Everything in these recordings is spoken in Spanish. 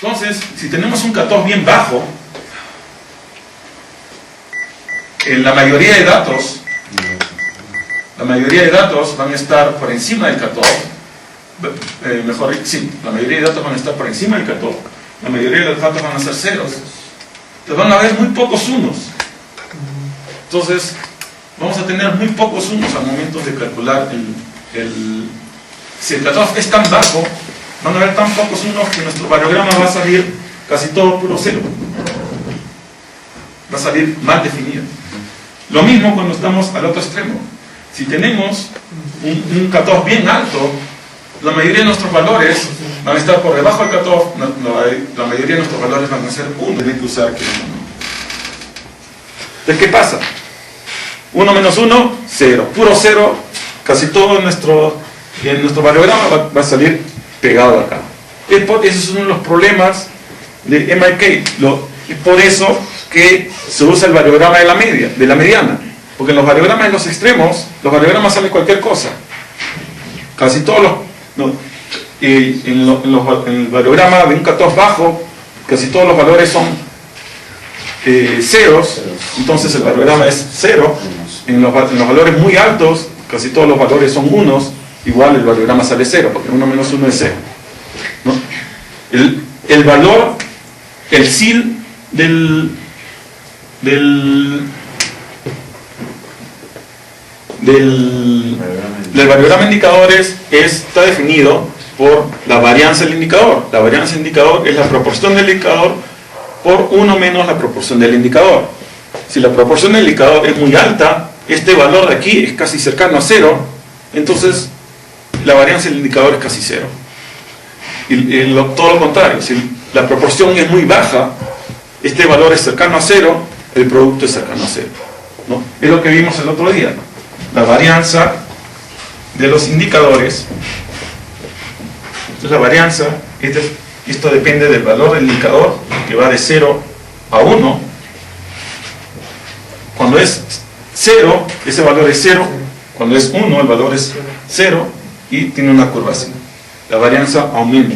Entonces, si tenemos un cutoff bien bajo, en la mayoría de datos van a estar por encima del cutoff. La mayoría de datos van a estar por encima del cutoff. La mayoría de los datos van a ser ceros. Entonces van a haber muy pocos unos. Entonces, vamos a tener muy pocos unos al momento de calcular si el cutoff es tan bajo, van a haber tan pocos unos que nuestro variograma va a salir casi todo puro cero. Va a salir mal definido. Lo mismo cuando estamos al otro extremo. Si tenemos un cutoff bien alto, la mayoría de nuestros valores van a estar por debajo del cutoff, la mayoría de nuestros valores van a ser 1. Tienen que usar que 1. Entonces, ¿qué pasa? 1 menos 1, 0. Puro 0, casi todo en nuestro variograma va a salir pegado acá. Ese es uno de los problemas de MIK. Es por eso que se usa el variograma de la mediana. Porque en los variogramas de los extremos, los variogramas salen cualquier cosa. Casi todos en el variograma de un cutoff bajo, casi todos los valores son ceros, entonces el variograma es 0. En los valores muy altos, casi todos los valores son unos, igual el variograma sale 0, porque 1 menos 1 es 0. ¿No? El valor, el SIL del variograma de indicadores está definido por la varianza del indicador. La varianza del indicador es la proporción del indicador por 1 menos la proporción del indicador. Si la proporción del indicador es muy alta, este valor de aquí es casi cercano a 0, entonces la varianza del indicador es casi 0. Y todo lo contrario, si la proporción es muy baja, este valor es cercano a 0, el producto es cercano a 0. ¿No? Es lo que vimos el otro día. La varianza de los indicadores. Entonces la varianza, esto depende del valor del indicador, que va de 0 a 1. Cuando es 0, ese valor es 0. Cuando es 1, el valor es 0 y tiene una curva así. La varianza aumenta.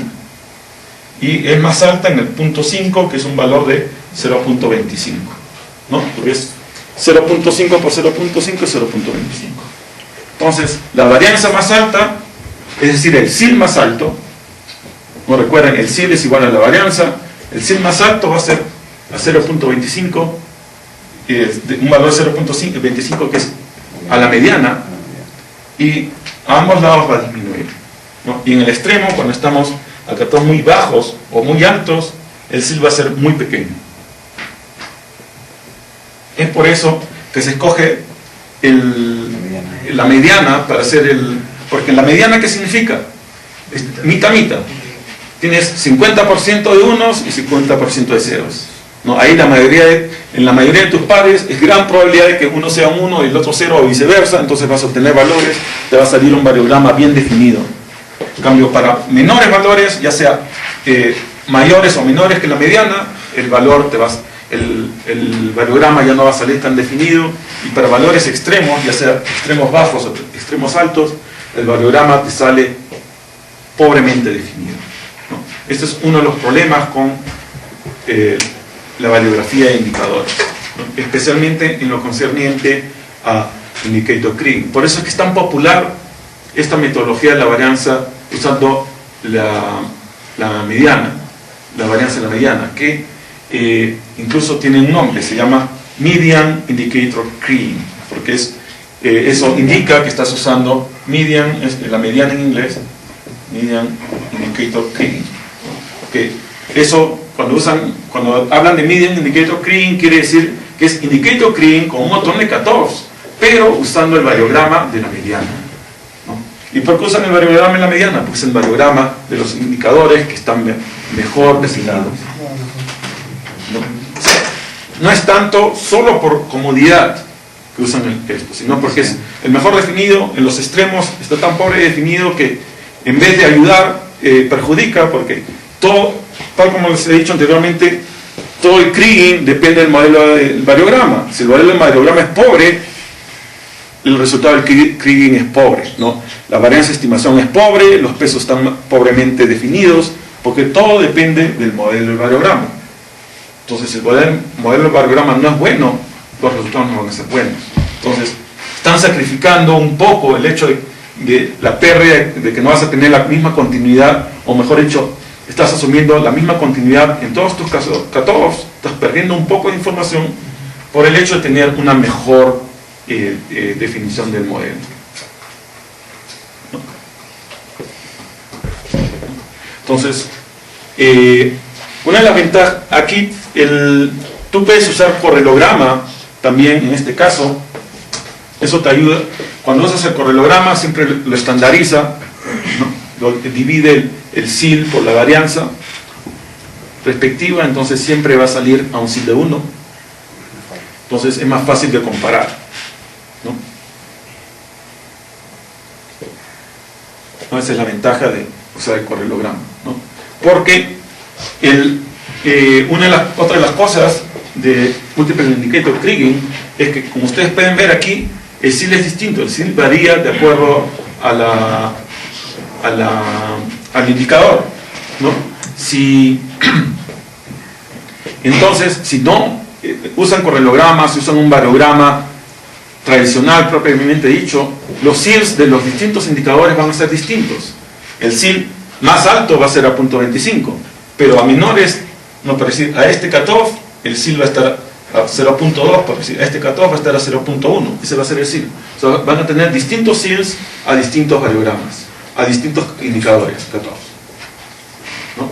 Y es más alta en el punto 5, que es un valor de 0.25. ¿No? Porque es 0.5 por 0.5 es 0.25. Entonces, la varianza más alta, es decir, el SIL más alto, como recuerden, el SIL es igual a la varianza, el SIL más alto va a ser a 0.25, un valor de 0.25 que es a la mediana, y a ambos lados va a disminuir. ¿No? Y en el extremo, cuando estamos a cutoffs muy bajos o muy altos, el SIL va a ser muy pequeño. Es por eso que se escoge la mediana para hacer porque la mediana, ¿qué significa? Es mitad. Tienes 50% de unos y 50% de ceros. ¿No? Ahí en la mayoría de tus pares es gran probabilidad de que uno sea un 1 y el otro 0 o viceversa, entonces vas a obtener valores, te va a salir un variograma bien definido. En cambio, para menores valores, ya sea mayores o menores que la mediana, el variograma ya no va a salir tan definido, y para valores extremos, ya sea extremos bajos o extremos altos, el variograma te sale pobremente definido. ¿No? Este es uno de los problemas con la variografía de indicadores, ¿no? Especialmente en lo concerniente a indicator kriging. Por eso es que es tan popular esta metodología de la varianza usando la mediana, la varianza de la mediana, que incluso tiene un nombre, se llama Median Indicator Kriging, porque eso indica que estás usando median, la mediana en inglés, Median Indicator Kriging. Okay. Eso, cuando hablan de Median Indicator Kriging, quiere decir que es Indicator Kriging con un montón de cutoffs, pero usando el variograma de la mediana. ¿No? ¿Y por qué usan el variograma de la mediana? Porque es el variograma de los indicadores que están mejor definidos. No es tanto solo por comodidad que usan esto, sino porque es el mejor definido. En los extremos está tan pobre definido que en vez de ayudar, perjudica, porque todo, tal como les he dicho anteriormente, todo el kriging depende del modelo del variograma. Si el modelo del variograma es pobre, el resultado del kriging es pobre, ¿no? La varianza de estimación es pobre, los pesos están pobremente definidos, porque todo depende del modelo del variograma. Entonces, si el modelo del variograma no es bueno, los resultados no van a ser buenos. Entonces, están sacrificando un poco el hecho de la pérdida, de que no vas a tener la misma continuidad, o mejor dicho, estás asumiendo la misma continuidad en todos tus casos, estás perdiendo un poco de información por el hecho de tener una mejor definición del modelo. Entonces, una de las ventajas, aquí tú puedes usar correlograma también en este caso, eso te ayuda. Cuando usas el correlograma siempre lo estandariza, ¿no? Divide el SIL por la varianza respectiva, entonces siempre va a salir a un SIL de 1, entonces es más fácil de comparar, ¿no? Esa es la ventaja de usar el correlograma, ¿no? Porque otra de las cosas de Multiple Indicator Kriging es que, como ustedes pueden ver aquí, el SIL es distinto, el SIL varía de acuerdo al indicador, ¿no? Entonces, si no usan correlogramas, si usan un variograma tradicional propiamente dicho, los SILs de los distintos indicadores van a ser distintos. El SIL más alto va a ser a 0.25, pero a menores, no, por decir, a este cutoff, el SIL va a estar a 0.2, por decir, a este cutoff va a estar a 0.1, ese va a ser el SIL. O sea, van a tener distintos SILs a distintos variogramas, a distintos indicadores, cutoffs, ¿no?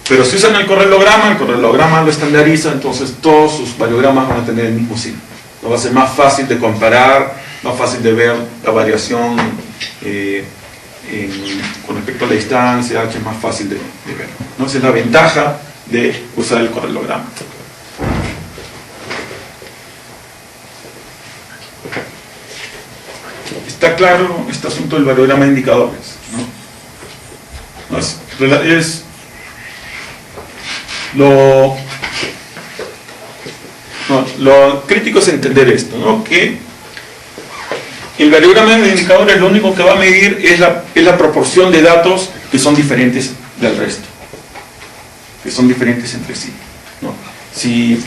Pero si usan el correlograma lo estandariza, entonces todos sus variogramas van a tener el mismo SIL. ¿No? Va a ser más fácil de comparar, más fácil de ver la variación con respecto a la distancia, H es más fácil de ver, ¿no? Esa es la ventaja de usar el correlograma. Está claro este asunto del variograma de indicadores, ¿no? Lo crítico es entender esto, ¿no? Que el variograma de indicadores lo único que va a medir es la proporción de datos que son diferentes del resto, que son diferentes entre sí, ¿no? Si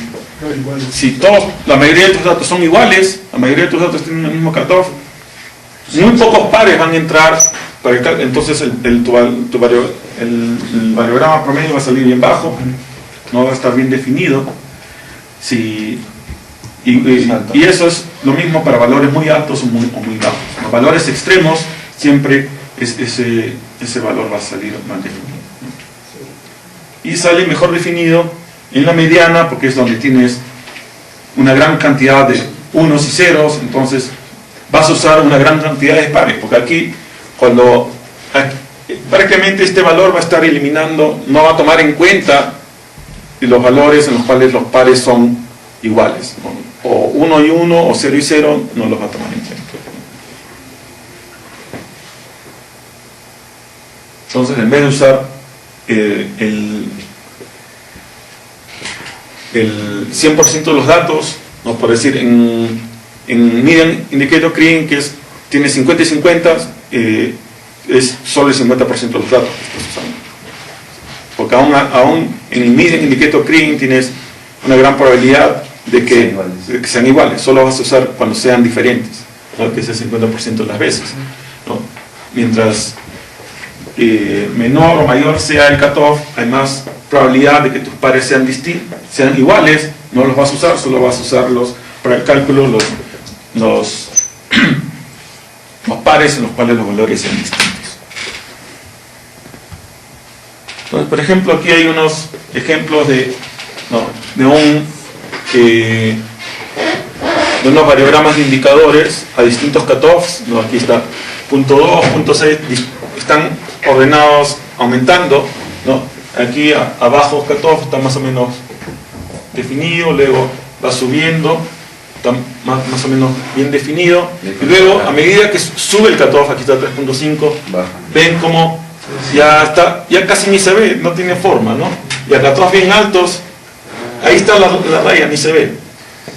la mayoría de tus datos son iguales, la mayoría de tus datos tienen el mismo cutoff, muy pocos pares van a entrar, entonces el variograma promedio va a salir bien bajo, no va a estar bien definido. Y eso es lo mismo para valores muy altos o muy bajos. Los valores extremos siempre ese valor va a salir mal definido, ¿no? Y sale mejor definido en la mediana, porque es donde tienes una gran cantidad de unos y ceros, entonces vas a usar una gran cantidad de pares, porque aquí prácticamente este valor va a estar eliminando, no va a tomar en cuenta los valores en los cuales los pares son iguales, ¿no? O 1 y 1 o 0 y 0 no los va a tomar en cuenta. Entonces, en vez de usar el 100% de los datos, ¿no? Por decir, en Median Indicator Kriging, que tiene 50 y 50, es solo el 50% de los datos que estás usando. Porque aún en el Median Indicator Kriging tienes una gran probabilidad de que sean iguales, solo vas a usar cuando sean diferentes, ¿no? Que es el 50% de las veces, ¿no? Mientras menor o mayor sea el cutoff, hay más probabilidad de que tus pares sean iguales, no los vas a usar, solo vas a usarlos para el cálculo, los pares en los cuales los valores sean distintos. Entonces, por ejemplo, aquí hay unos ejemplos de unos variogramas de indicadores a distintos cutoffs, ¿no? Aquí está punto 2, punto 6, están ordenados aumentando, ¿no? Aquí abajo cutoff está más o menos definido, luego va subiendo, está más o menos bien definido, y luego a medida que sube el cutoff, aquí está 3.5, ven como ya casi ni se ve, no tiene forma, ¿no? Y a cutoffs bien altos, ahí está la raya, ni se ve,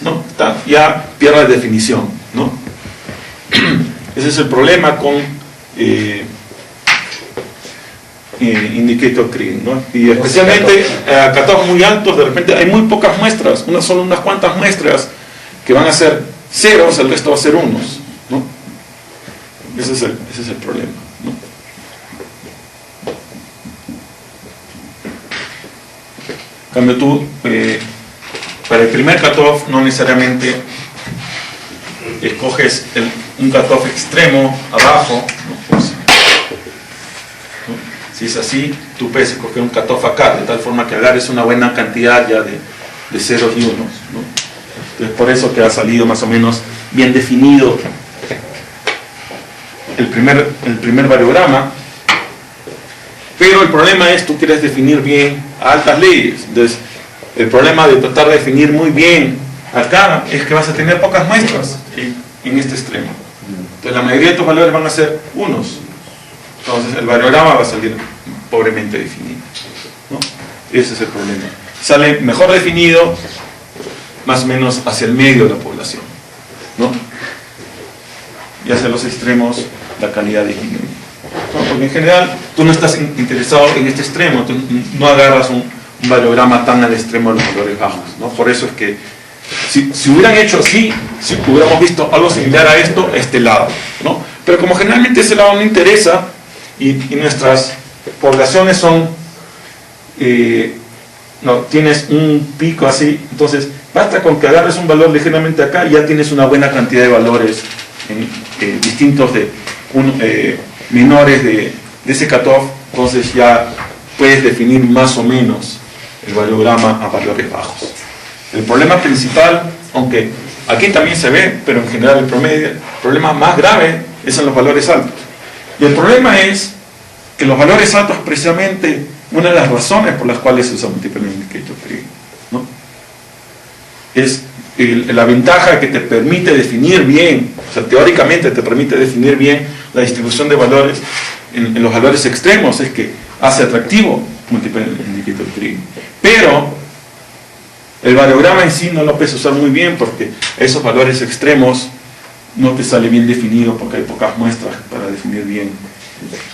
¿no? Ya pierde definición, ¿no? Ese es el problema con indicator kriging, ¿no? Y especialmente cutoffs muy altos, de repente hay muy pocas muestras, solo unas cuantas muestras que van a ser ceros, el resto va a ser unos, ¿no? Ese es el problema, ¿no? En cambio tú, para el primer cutoff no necesariamente escoges un cutoff extremo abajo, ¿no? Pues, ¿no? Si es así, tú puedes escoger un cutoff acá, de tal forma que agarres una buena cantidad ya de ceros y unos, ¿no? Entonces por eso que ha salido más o menos bien definido el primer variograma. Pero el problema es, tú quieres definir bien a altas leyes. Entonces el problema de tratar de definir muy bien acá es que vas a tener pocas muestras en este extremo. Entonces la mayoría de tus valores van a ser unos. Entonces el variograma va a salir pobremente definido, ¿no? Ese es el problema. Sale mejor definido más o menos hacia el medio de la población, ¿no? Y hacia los extremos la calidad disminuye, ¿no? Porque en general tú no estás interesado en este extremo, tú no agarras un variograma tan al extremo de los valores bajos, ¿no? Por eso es que si hubieran hecho así, si hubiéramos visto algo similar a esto, este lado, ¿no? Pero como generalmente ese lado no interesa y nuestras poblaciones son no, tienes un pico así, entonces basta con que agarres un valor ligeramente acá y ya tienes una buena cantidad de valores distintos menores de ese cutoff. Entonces ya puedes definir más o menos el variograma a valores bajos. El problema principal, aunque aquí también se ve, pero en general el problema más grave es en los valores altos. Y el problema es que los valores altos, precisamente, una de las razones por las cuales se usa Multiple Indicator Kriging, ¿no? Es la ventaja que te permite definir bien, o sea, teóricamente te permite definir bien la distribución de valores en los valores extremos, es que hace atractivo Multiple Indicator Kriging. Pero el variograma en sí no lo puedes usar muy bien porque esos valores extremos no te sale bien definido porque hay pocas muestras para definir bien.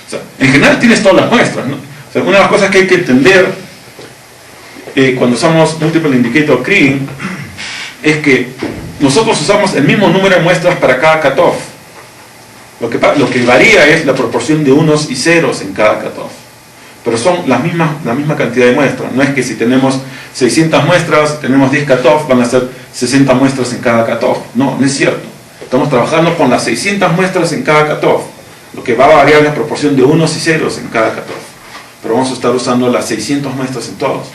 O sea, en general tienes todas las muestras, ¿no? O sea, una de las cosas que hay que entender cuando usamos Multiple Indicator Kriging es que nosotros usamos el mismo número de muestras para cada cutoff. Lo que varía es la proporción de unos y ceros en cada cutoff. Pero son la misma cantidad de muestras. No es que si tenemos 600 muestras, tenemos 10 cutoffs, van a ser 60 muestras en cada cutoff. No, no es cierto. Estamos trabajando con las 600 muestras en cada cutoff. Lo que va a variar es la proporción de unos y ceros en cada cutoff. Pero vamos a estar usando las 600 muestras en todos.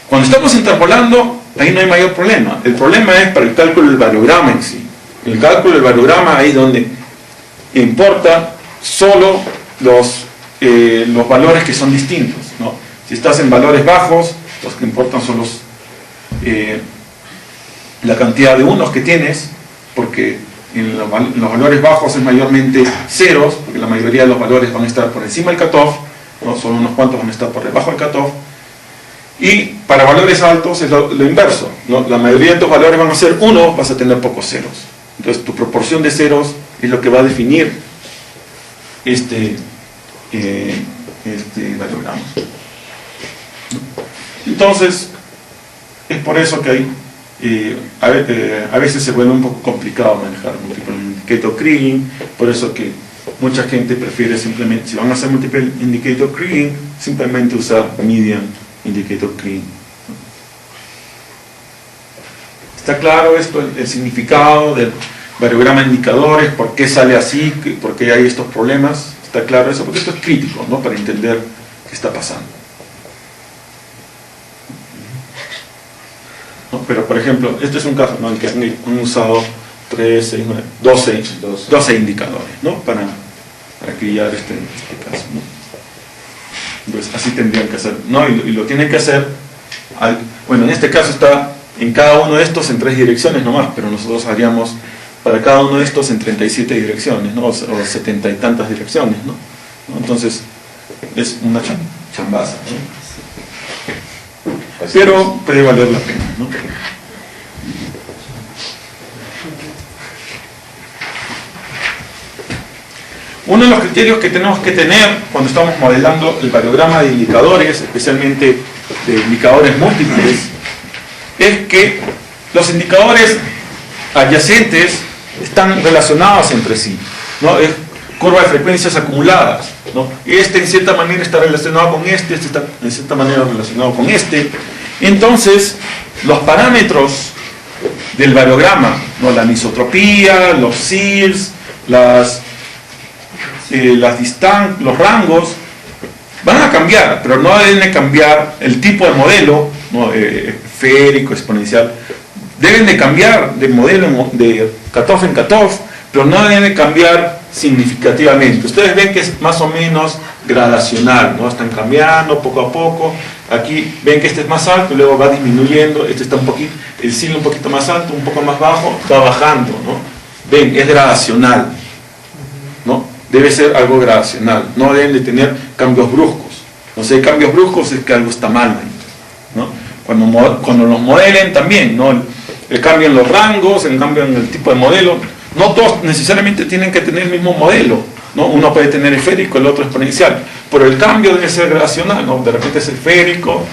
Cuando estamos interpolando, ahí no hay mayor problema. El problema es para el cálculo del variograma en sí. El cálculo del variograma ahí es donde importa solo los valores que son distintos, ¿no? Si estás en valores bajos, los que importan son la cantidad de unos que tienes, porque en los valores bajos es mayormente ceros, porque la mayoría de los valores van a estar por encima del cutoff, ¿no? Solo unos cuantos van a estar por debajo del cutoff. Y para valores altos es lo inverso, ¿no? La mayoría de tus valores van a ser 1, vas a tener pocos ceros. Entonces tu proporción de ceros es lo que va a definir este variograma. Entonces es por eso que hay a veces se vuelve un poco complicado manejar Multiple Indicator Kriging, por eso que mucha gente prefiere simplemente, si van a hacer Multiple Indicator Kriging, simplemente usar Median Indicator Kriging. ¿Está claro esto, el significado del variograma de indicadores? ¿Por qué sale así? ¿Por qué hay estos problemas? ¿Está claro eso? Porque esto es crítico, ¿no? Para entender qué está pasando. ¿No? Pero, por ejemplo, este es un caso, ¿no?, en que han usado 3, 6, 9, 12 indicadores, ¿no? Para criar este caso, ¿no? Entonces, así tendrían que hacer, ¿no? Y lo tienen que hacer, bueno, en este caso está en cada uno de estos en 3 direcciones nomás, pero nosotros haríamos para cada uno de estos en 37 direcciones, ¿no? O 70 y tantas direcciones, ¿no? Entonces, es una chambaza, ¿no? Pero puede valer la pena, ¿no? uno de los criterios que tenemos que tener cuando estamos modelando el variograma de indicadores, especialmente de indicadores múltiples, es que los indicadores adyacentes están relacionados entre sí, ¿no? Es curva de frecuencias acumuladas, ¿no? Este en cierta manera está relacionado con este está en cierta manera relacionado con este. Entonces, los parámetros del variograma, ¿no? La anisotropía, los CIRS, los rangos, van a cambiar, pero no deben cambiar el tipo de modelo, ¿no? Esférico, exponencial. Deben de cambiar de modelo de cutoff en cutoff, pero no deben cambiar significativamente. Ustedes ven que es más o menos gradacional, ¿no? Están cambiando poco a poco. Aquí ven que este es más alto y luego va disminuyendo. Este está un poquito, el signo un poquito más alto, un poco más bajo, va bajando, ¿no? Ven, es gradacional, ¿no? Debe ser algo gradacional. No deben de tener cambios bruscos. No sé, cambios bruscos es que algo está mal, ¿no? Cuando los modelen también, ¿no? El cambio en los rangos, el cambio en el tipo de modelo. No todos necesariamente tienen que tener el mismo modelo, ¿no? Uno puede tener esférico, el otro exponencial, pero el cambio debe ser gradacional, ¿no? De repente es esférico,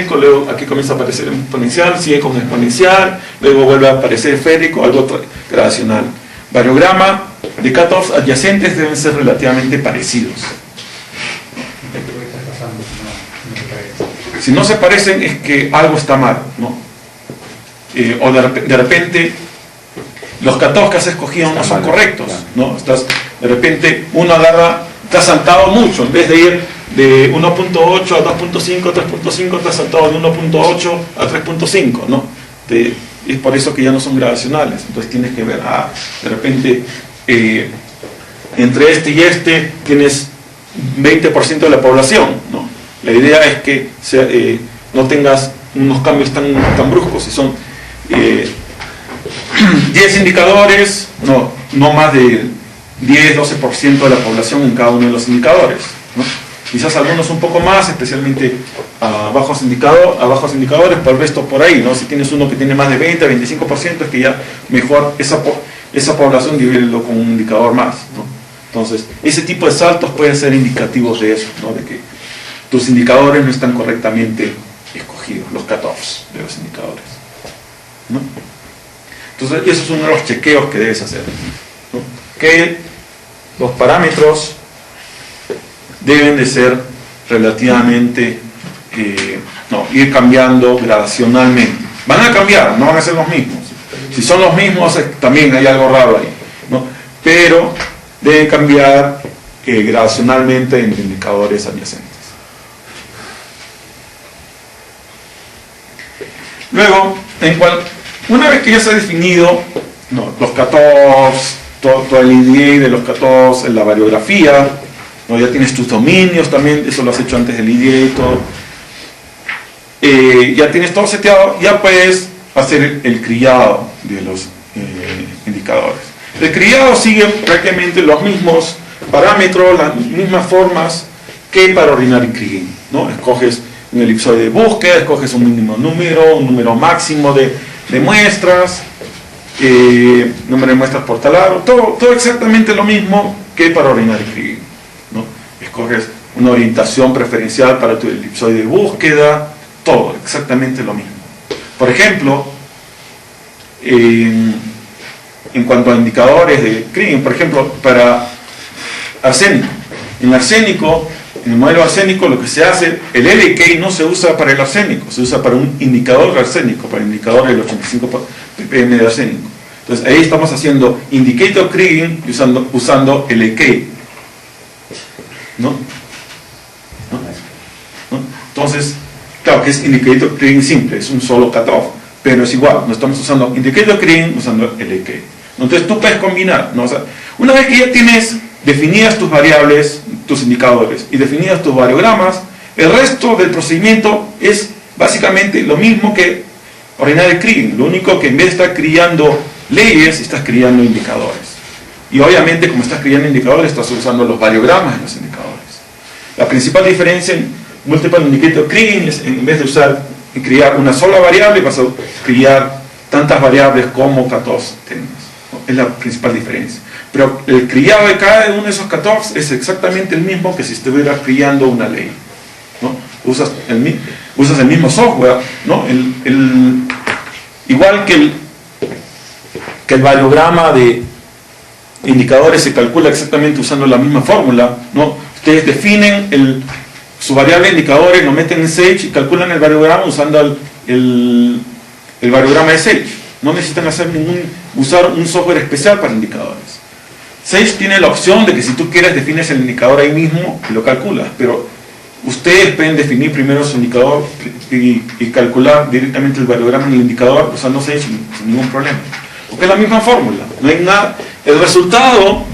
luego aquí comienza a aparecer exponencial, sigue con exponencial, luego vuelve a aparecer esférico, algo gradacional. Variograma de cutoffs adyacentes deben ser relativamente parecidos. Si no se parecen es que algo está mal, ¿no? O de repente los cutoffs que has escogido no son correctos, ¿no? De repente uno te ha saltado mucho, en vez de ir de 1.8 a 2.5, 3.5, te ha saltado de 1.8 a 3.5, ¿no? Es por eso que ya no son gradacionales. Entonces tienes que ver, de repente entre este y este tienes 20% de la población, ¿no? La idea es que no tengas unos cambios tan bruscos. Si son 10 indicadores, no más de 10-12% de la población en cada uno de los indicadores, ¿no? Quizás algunos un poco más, especialmente a bajos indicadores, por el resto por ahí, ¿no? Si tienes uno que tiene más de 20-25%, es que ya mejor esa población divídelo con un indicador más, ¿no? Entonces, ese tipo de saltos pueden ser indicativos de eso, ¿no? De que tus indicadores no están correctamente escogidos, los cutoffs de los indicadores, ¿no? Entonces, eso es uno de los chequeos que debes hacer, ¿no? Que los parámetros deben de ser relativamente, ir cambiando gradacionalmente. Van a cambiar, no van a ser los mismos. Si son los mismos, también hay algo raro ahí, ¿no? Pero deben cambiar gradacionalmente en indicadores adyacentes. Luego, una vez que ya se ha definido los cutoffs, todo el EDA de los cutoffs, la variografía, ¿no? Ya tienes tus dominios también, eso lo has hecho antes del EDA y todo. Ya tienes todo seteado, ya puedes hacer el criado de los indicadores. El criado sigue prácticamente los mismos parámetros, las mismas formas que para Ordinary Kriging, ¿no? Escoges un elipsoide de búsqueda, escoges un mínimo número, un número máximo de muestras, número de muestras por taladro, todo exactamente lo mismo que para Ordinary Kriging, ¿no? Escoges una orientación preferencial para tu elipsoide de búsqueda, todo exactamente lo mismo. Por ejemplo, en cuanto a indicadores de Kriging, por ejemplo, para arsénico. En el modelo arsénico lo que se hace, el LK no se usa para el arsénico, se usa para un indicador de arsénico, para el indicador del 85 ppm de arsénico. Entonces ahí estamos haciendo indicator Kriging usando LK, ¿no? Entonces, claro que es indicator Kriging simple, es un solo cutoff, pero es igual, no estamos usando indicator Kriging usando LK. Entonces tú puedes combinar, ¿no? O sea, una vez que ya tienes definidas tus variables, tus indicadores y definidas tus variogramas, el resto del procedimiento es básicamente lo mismo que Ordinary Kriging, lo único que en vez de estar criando leyes, estás criando indicadores. Y obviamente como estás criando indicadores, estás usando los variogramas de los indicadores. La principal diferencia en Multiple Indicator Kriging es, en vez de criar una sola variable, vas a criar tantas variables como cutoffs tengas, ¿no? Es la principal diferencia. Pero el criado de cada uno de esos cutoffs es exactamente el mismo que si estuvieras criando una ley, ¿no? Usas el mismo software, ¿no? Igual que el variograma de indicadores se calcula exactamente usando la misma fórmula, ¿no? Ustedes definen su variable de indicadores, lo meten en Sage y calculan el variograma usando el variograma de Sage. No necesitan usar un software especial para indicadores. Sage tiene la opción de que si tú quieres defines el indicador ahí mismo y lo calculas, pero ustedes pueden definir primero su indicador y calcular directamente el variograma en el indicador usando Sage sin ningún problema. Porque es la misma fórmula, no hay nada. El resultado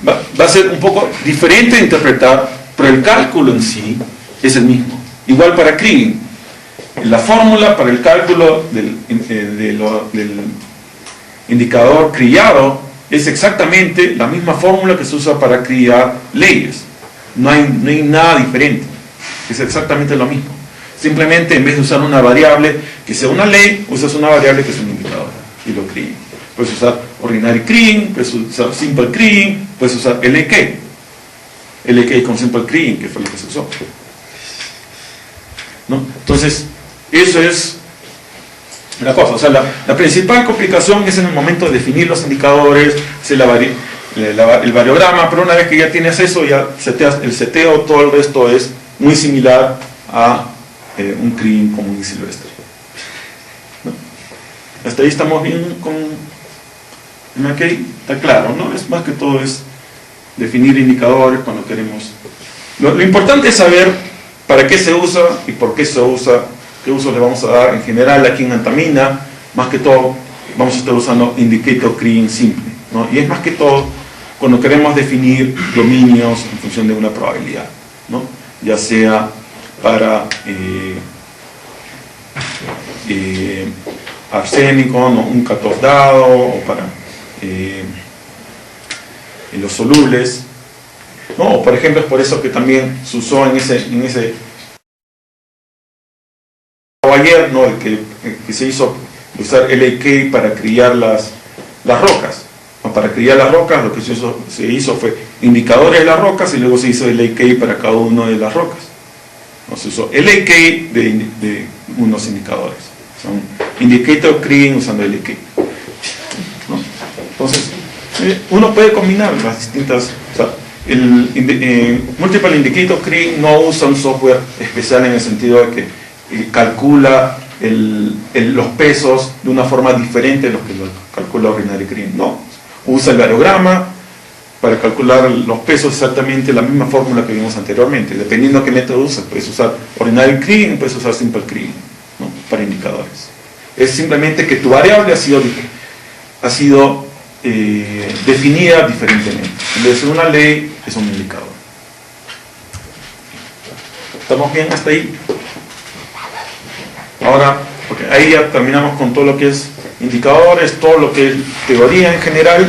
va a ser un poco diferente de interpretar, pero el cálculo en sí es el mismo. Igual para Kriging. La fórmula para el cálculo del indicador criado es exactamente la misma fórmula que se usa para criar leyes. No hay nada diferente. Es exactamente lo mismo. Simplemente en vez de usar una variable que sea una ley, usas una variable que es un indicador y lo crías. Puedes usar ordinary Kriging, puedes usar simple Kriging, puedes usar LK. LK con simple Kriging, que fue lo que se usó, ¿no? Entonces, eso es la cosa. O sea, la principal complicación es en el momento de definir los indicadores, el variograma, pero una vez que ya tienes eso, ya el seteo, todo el resto es muy similar a un Kriging común y silvestre, ¿no? Hasta ahí estamos bien con MK, está claro, ¿no? Es más que todo es definir indicadores cuando queremos. Lo importante es saber para qué se usa y por qué se usa, qué uso le vamos a dar en general aquí en Antamina. Más que todo vamos a estar usando indicator Kriging simple, ¿no? Y es más que todo cuando queremos definir dominios en función de una probabilidad, ¿no? Ya sea para arsénico, ¿no? Un cutoff dado, o para los solubles, ¿no? O por ejemplo es por eso que también se usó en ese ayer, ¿no? El que se hizo usar LK para criar las rocas, ¿no? Para criar las rocas lo que se hizo fue indicadores de las rocas y luego se hizo LK para cada una de las rocas, ¿no? Se usó LK de unos indicadores, son indicator Kriging usando LK, ¿no? Entonces uno puede combinar las distintas, o sea, Multiple Indicator Kriging no usa un software especial en el sentido de que calcula los pesos de una forma diferente de lo que lo calcula Ordinary Kriging. No, usa el variograma para calcular los pesos, exactamente la misma fórmula que vimos anteriormente. Dependiendo de qué método usas, puedes usar Ordinary Kriging, puedes usar Simple Kriging, ¿no? Para indicadores. Es simplemente que tu variable ha sido definida diferentemente. En vez de ser una ley, es un indicador. ¿Estamos bien hasta ahí? Ahora, porque ahí ya terminamos con todo lo que es indicadores, todo lo que es teoría en general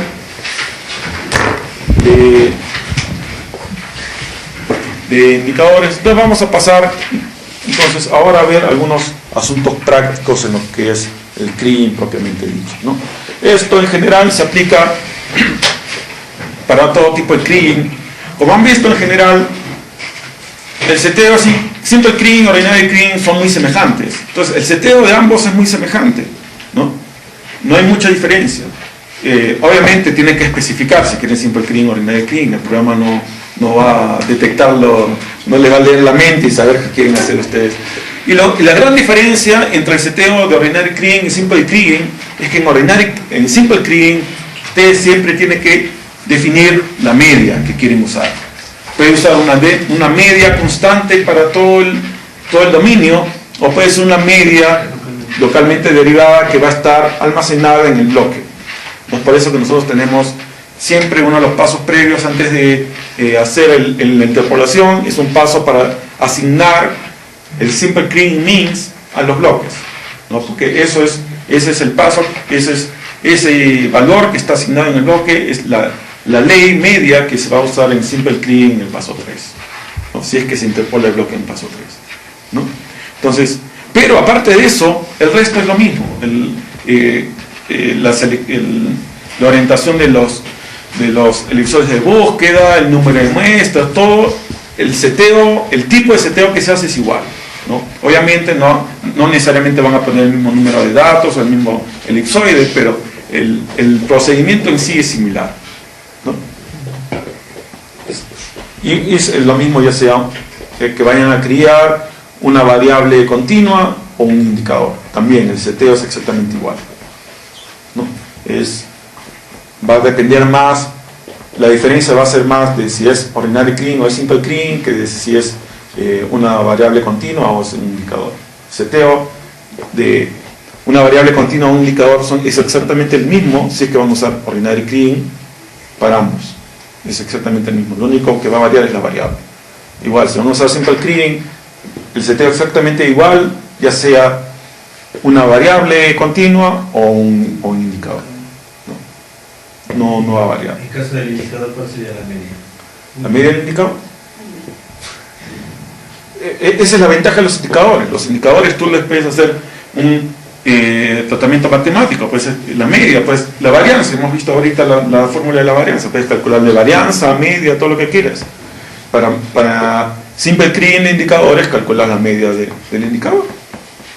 de indicadores. Entonces vamos a pasar entonces ahora a ver algunos asuntos prácticos en lo que es el Kriging propiamente dicho, ¿no? Esto en general se aplica para todo tipo de Kriging. Como han visto en general, el seteo así, Simple Kriging, Ordinary Kriging son muy semejantes. Entonces el seteo de ambos es muy semejante, ¿no? No hay mucha diferencia. Obviamente tienen que especificar si quieren Simple Kriging o Ordinary Kriging. El programa no va a detectarlo, no le va a leer la mente y saber qué quieren hacer ustedes. Y la gran diferencia entre el seteo de Ordinary Kriging y Simple Kriging es que en Simple Kriging ustedes siempre tienen que definir la media que quieren usar. Puede usar una media constante para todo el dominio, o puede ser una media localmente derivada que va a estar almacenada en el bloque. Es por eso que nosotros tenemos siempre uno de los pasos previos antes de hacer la interpolación, es un paso para asignar el Simple Kriging means a los bloques, ¿no? Porque ese es el paso, ese valor que está asignado en el bloque es la ley media que se va a usar en Simple Kriging en el paso 3, ¿no? Si es que se interpola el bloque en paso 3, ¿no? Entonces, pero aparte de eso, el resto es lo mismo. La orientación de los elipsoides de búsqueda, el número de muestras, todo el seteo, el tipo de seteo que se hace es igual, ¿no? Obviamente no necesariamente van a poner el mismo número de datos o el mismo elipsoide, pero el procedimiento en sí es similar, ¿no? Y es lo mismo, ya sea que vayan a criar una variable continua o un indicador. También el seteo es exactamente igual, ¿no? Va a depender más, la diferencia va a ser más de si es ordinary clean o es simple clean, que de si es una variable continua o es un indicador. Seteo de una variable continua o un indicador es exactamente el mismo si es que vamos a usar ordinary clean para ambos. Es exactamente el mismo. Lo único que va a variar es la variable. Igual, si vamos a usar simple clean, el seteo es exactamente igual, ya sea una variable continua o un indicador. No va a variar. En caso del indicador, ¿cuál sería la media? ¿La media del indicador? Esa es la ventaja de los indicadores. Los indicadores tú les puedes hacer un tratamiento matemático, pues la media, pues la varianza. Hemos visto ahorita la fórmula de la varianza. Puedes calcular de varianza, media, todo lo que quieras. Para simple clean de indicadores, calcular la media del indicador.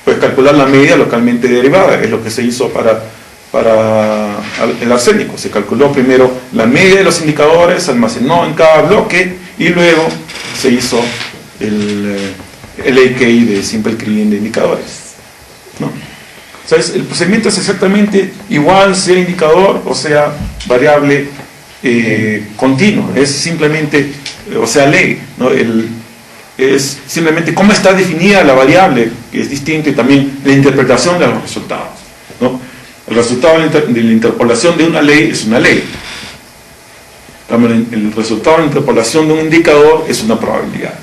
Puedes calcular la media localmente derivada. Es lo que se hizo para el arsénico. Se calculó primero la media de los indicadores, se almacenó en cada bloque y luego se hizo el AKI de simple clean de indicadores, ¿no? Entonces, el procedimiento es exactamente igual, sea indicador o sea variable continua. Es simplemente, o sea, ley, ¿no? Es simplemente cómo está definida la variable, que es distinto, y también la interpretación de los resultados, ¿no? El resultado de la interpolación de una ley es una ley. El resultado de la interpolación de un indicador es una probabilidad,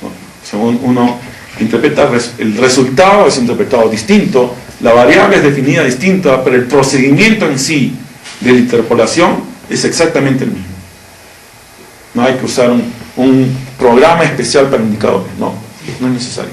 ¿no? Según uno interpreta, el resultado es interpretado distinto, la variable es definida distinta, pero el procedimiento en sí de la interpolación es exactamente el mismo. No hay que usar un programa especial para indicadores, no es necesario.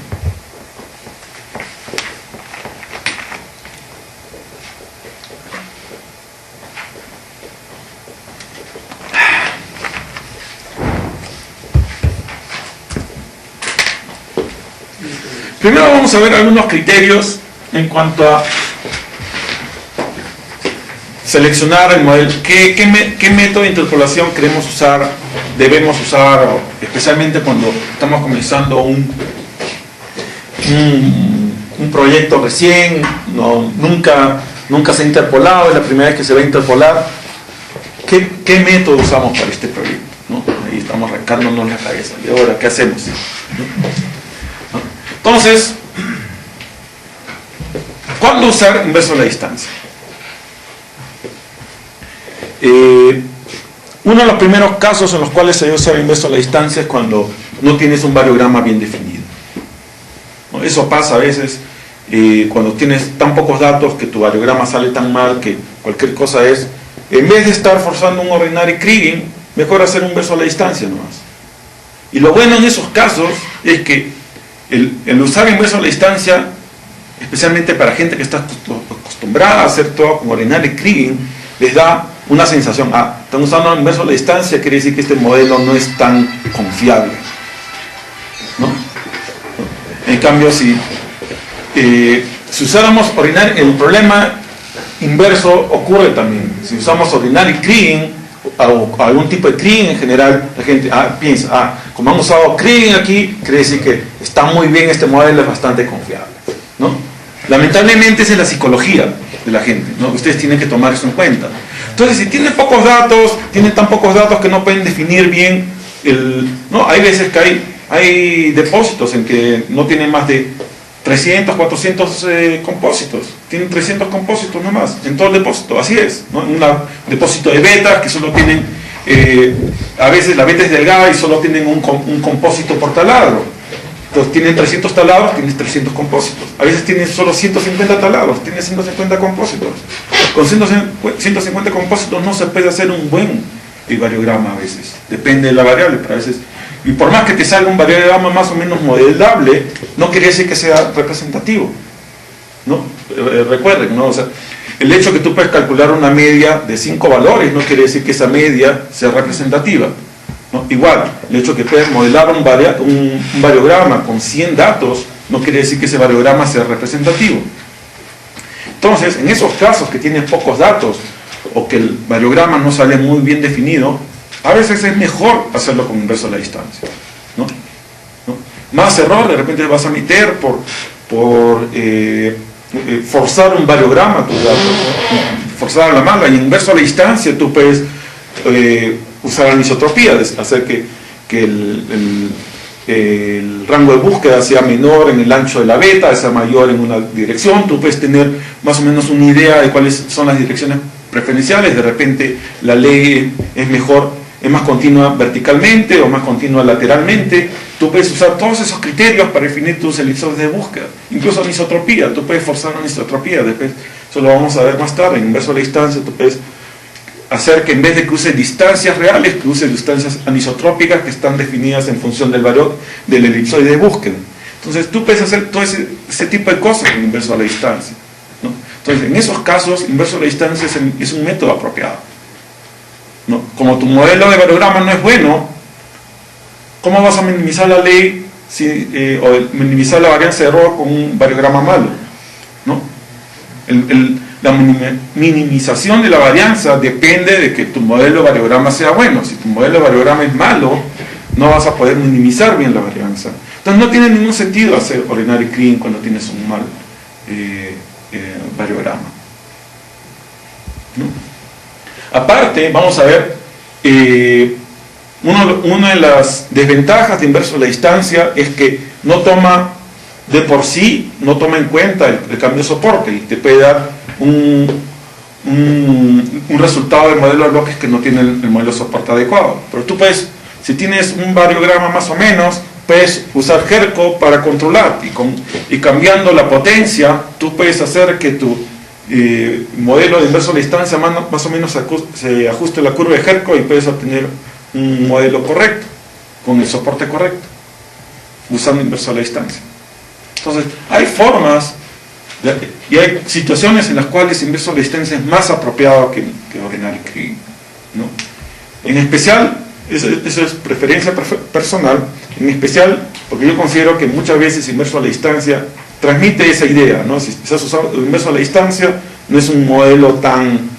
Primero vamos a ver algunos criterios en cuanto a seleccionar el modelo. ¿Qué método de interpolación queremos usar, debemos usar, especialmente cuando estamos comenzando un proyecto recién, nunca se ha interpolado, es la primera vez que se va a interpolar? ¿Qué método usamos para este proyecto, ¿no? Ahí estamos arrancándonos la cabeza. ¿Y ahora qué hacemos? Entonces, ¿cuándo usar inverso a la distancia? Uno de los primeros casos en los cuales se debe usar inverso a la distancia es cuando no tienes un variograma bien definido, ¿no? Eso pasa a veces cuando tienes tan pocos datos que tu variograma sale tan mal que cualquier cosa es, en vez de estar forzando un ordinary Kriging, mejor hacer un inverso a la distancia nomás. Y lo bueno en esos casos es que el usar inverso a la distancia, especialmente para gente que está acostumbrada a hacer todo con ordinary Kriging, les da una sensación, están usando inverso a la distancia, quiere decir que este modelo no es tan confiable, ¿no? En cambio, si usáramos ordinary, el problema inverso ocurre también. Si usamos ordinary Kriging o algún tipo de Kriging en general, la gente piensa, como han usado Kriging aquí, quiere decir que está muy bien este modelo, es bastante confiable, ¿no? Lamentablemente esa es la psicología de la gente, ¿no? Ustedes tienen que tomar eso en cuenta. Entonces, si tienen pocos datos, tienen tan pocos datos que no pueden definir bien ¿no? Hay veces que hay depósitos en que no tienen más de 300, 400 compósitos. Tienen 300 compósitos nomás en todo el depósito, así es, ¿no? Un depósito de betas que solo tienen, a veces la beta es delgada y solo tienen un compósito por taladro. Entonces tienen 300 taladros, tienes 300 compósitos. A veces tienen solo 150 taladros, tienes 150 compósitos. Con 150 compósitos no se puede hacer un buen variograma a veces. Depende de la variable, pero a veces... Y por más que te salga un variograma más o menos modelable, no quiere decir que sea representativo, ¿no? Recuerden, ¿no? O sea, el hecho que tú puedes calcular una media de 5 valores no quiere decir que esa media sea representativa, ¿no? Igual, el hecho que puedes modelar un variograma con 100 datos no quiere decir que ese variograma sea representativo. Entonces, en esos casos que tienes pocos datos o que el variograma no sale muy bien definido, a veces es mejor hacerlo con inverso a la distancia, ¿no? Más error de repente vas a meter por forzar un variograma a tus datos, ¿no? Forzar a la mala, y en inverso a la distancia tú puedes usar anisotropía, hacer que el rango de búsqueda sea menor en el ancho de la beta, sea mayor en una dirección. Tú puedes tener más o menos una idea de cuáles son las direcciones preferenciales. De repente la ley es más continua verticalmente o más continua lateralmente. Tú puedes usar todos esos criterios para definir tus elipsoides de búsqueda. Incluso anisotropía, tú puedes forzar anisotropía. Después, eso lo vamos a ver más tarde. En inverso a la distancia, tú puedes hacer que en vez de que use distancias reales, que use distancias anisotrópicas que están definidas en función del valor del elipsoide de búsqueda. Entonces tú puedes hacer todo ese tipo de cosas en inverso a la distancia, ¿no? Entonces en esos casos, inverso a la distancia es un método apropiado, ¿no? Como tu modelo de variograma no es bueno, ¿cómo vas a minimizar la ley o minimizar la varianza de error con un variograma malo, ¿no? La minimización de la varianza depende de que tu modelo de variograma sea bueno. Si tu modelo de variograma es malo, no vas a poder minimizar bien la varianza. Entonces no tiene ningún sentido hacer ordinary clean cuando tienes un mal variograma, ¿no? Aparte, vamos a ver, una de las desventajas de inverso a la distancia es que no toma en cuenta el cambio de soporte y te puede dar un resultado del modelo de bloques que no tiene el modelo de soporte adecuado. Pero tú puedes, si tienes un variograma más o menos, puedes usar Herco para controlar, y cambiando la potencia, tú puedes hacer que tu modelo de inverso a la distancia más o menos se ajuste a la curva de Herco y puedes obtener un modelo correcto, con el soporte correcto, usando inverso a la distancia. Entonces, hay formas y hay situaciones en las cuales inverso a la distancia es más apropiado que ordinary clean, ¿no? En especial, esa es preferencia personal, en especial porque yo considero que muchas veces inverso a la distancia transmite esa idea, ¿no? Si estás usando inverso a la distancia, no es un modelo tan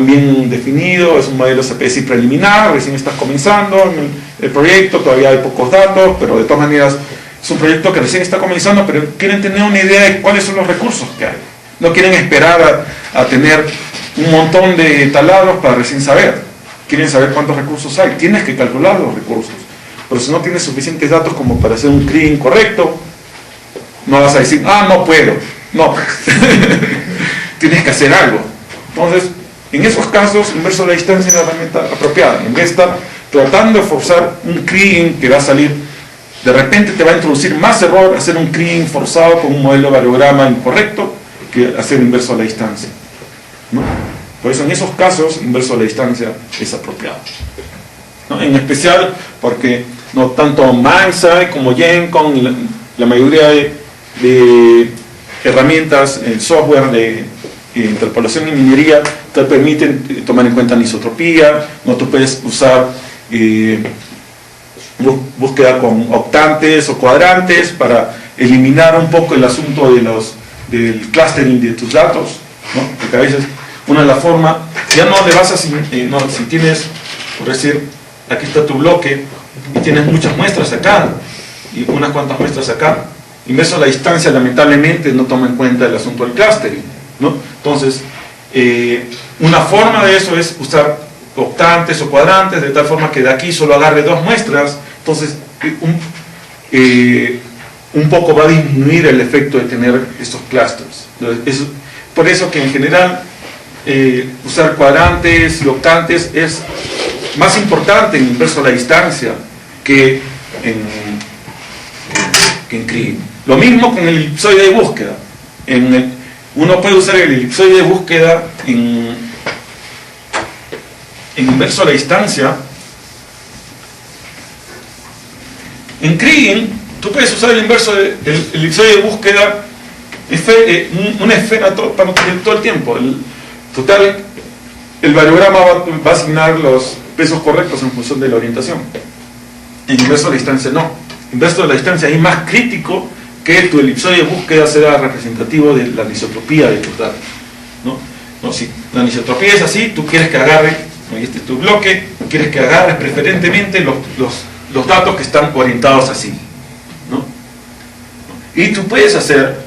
bien definido, es un modelo, se puede decir, preliminar, recién estás comenzando en el proyecto, todavía hay pocos datos, pero de todas maneras es un proyecto que recién está comenzando, pero quieren tener una idea de cuáles son los recursos que hay. No quieren esperar a tener un montón de taladros para recién saber. Quieren saber cuántos recursos hay. Tienes que calcular los recursos. Pero si no tienes suficientes datos como para hacer un clean correcto, no vas a decir, no puedo. No. Tienes que hacer algo. Entonces, en esos casos, inverso a la distancia es la herramienta apropiada. En vez de estar tratando de forzar un clean que va a salir, de repente te va a introducir más error hacer un clean forzado con un modelo de variograma incorrecto que hacer inverso a la distancia, ¿no? Por eso en esos casos inverso a la distancia es apropiado, ¿no? En especial porque no tanto MindSci como Gencom, la mayoría de herramientas, el software de interpolación y minería te permiten tomar en cuenta anisotropía, no tú puedes usar búsqueda con octantes o cuadrantes para eliminar un poco el asunto del clustering de tus datos, ¿no? Porque a veces una de las formas, ya no le vas a, si tienes, por decir, aquí está tu bloque y tienes muchas muestras acá y unas cuantas muestras acá, inverso a la distancia lamentablemente no toma en cuenta el asunto del clustering, ¿no? Entonces, una forma de eso es usar octantes o cuadrantes, de tal forma que de aquí solo agarre 2 muestras. Entonces un poco va a disminuir el efecto de tener estos clusters. Entonces, por eso que en general usar cuadrantes y octantes es más importante en inverso a la distancia que en clean. Lo mismo con el elipsoide de búsqueda. Uno puede usar el elipsoide de búsqueda en inverso a la distancia. En clean, tú puedes usar el elipsoide de búsqueda una esfera para todo el tiempo. Total, el variograma va a asignar los pesos correctos en función de la orientación. En inverso de la distancia no. Inverso de la distancia es más crítico que tu elipsoide de búsqueda sea representativo de la anisotropía de tus datos, ¿no? Si la anisotropía es así, tú quieres que agarre, ¿no? Y este es tu bloque, quieres que agarres preferentemente los datos que están orientados así, ¿no? Y tú puedes hacer,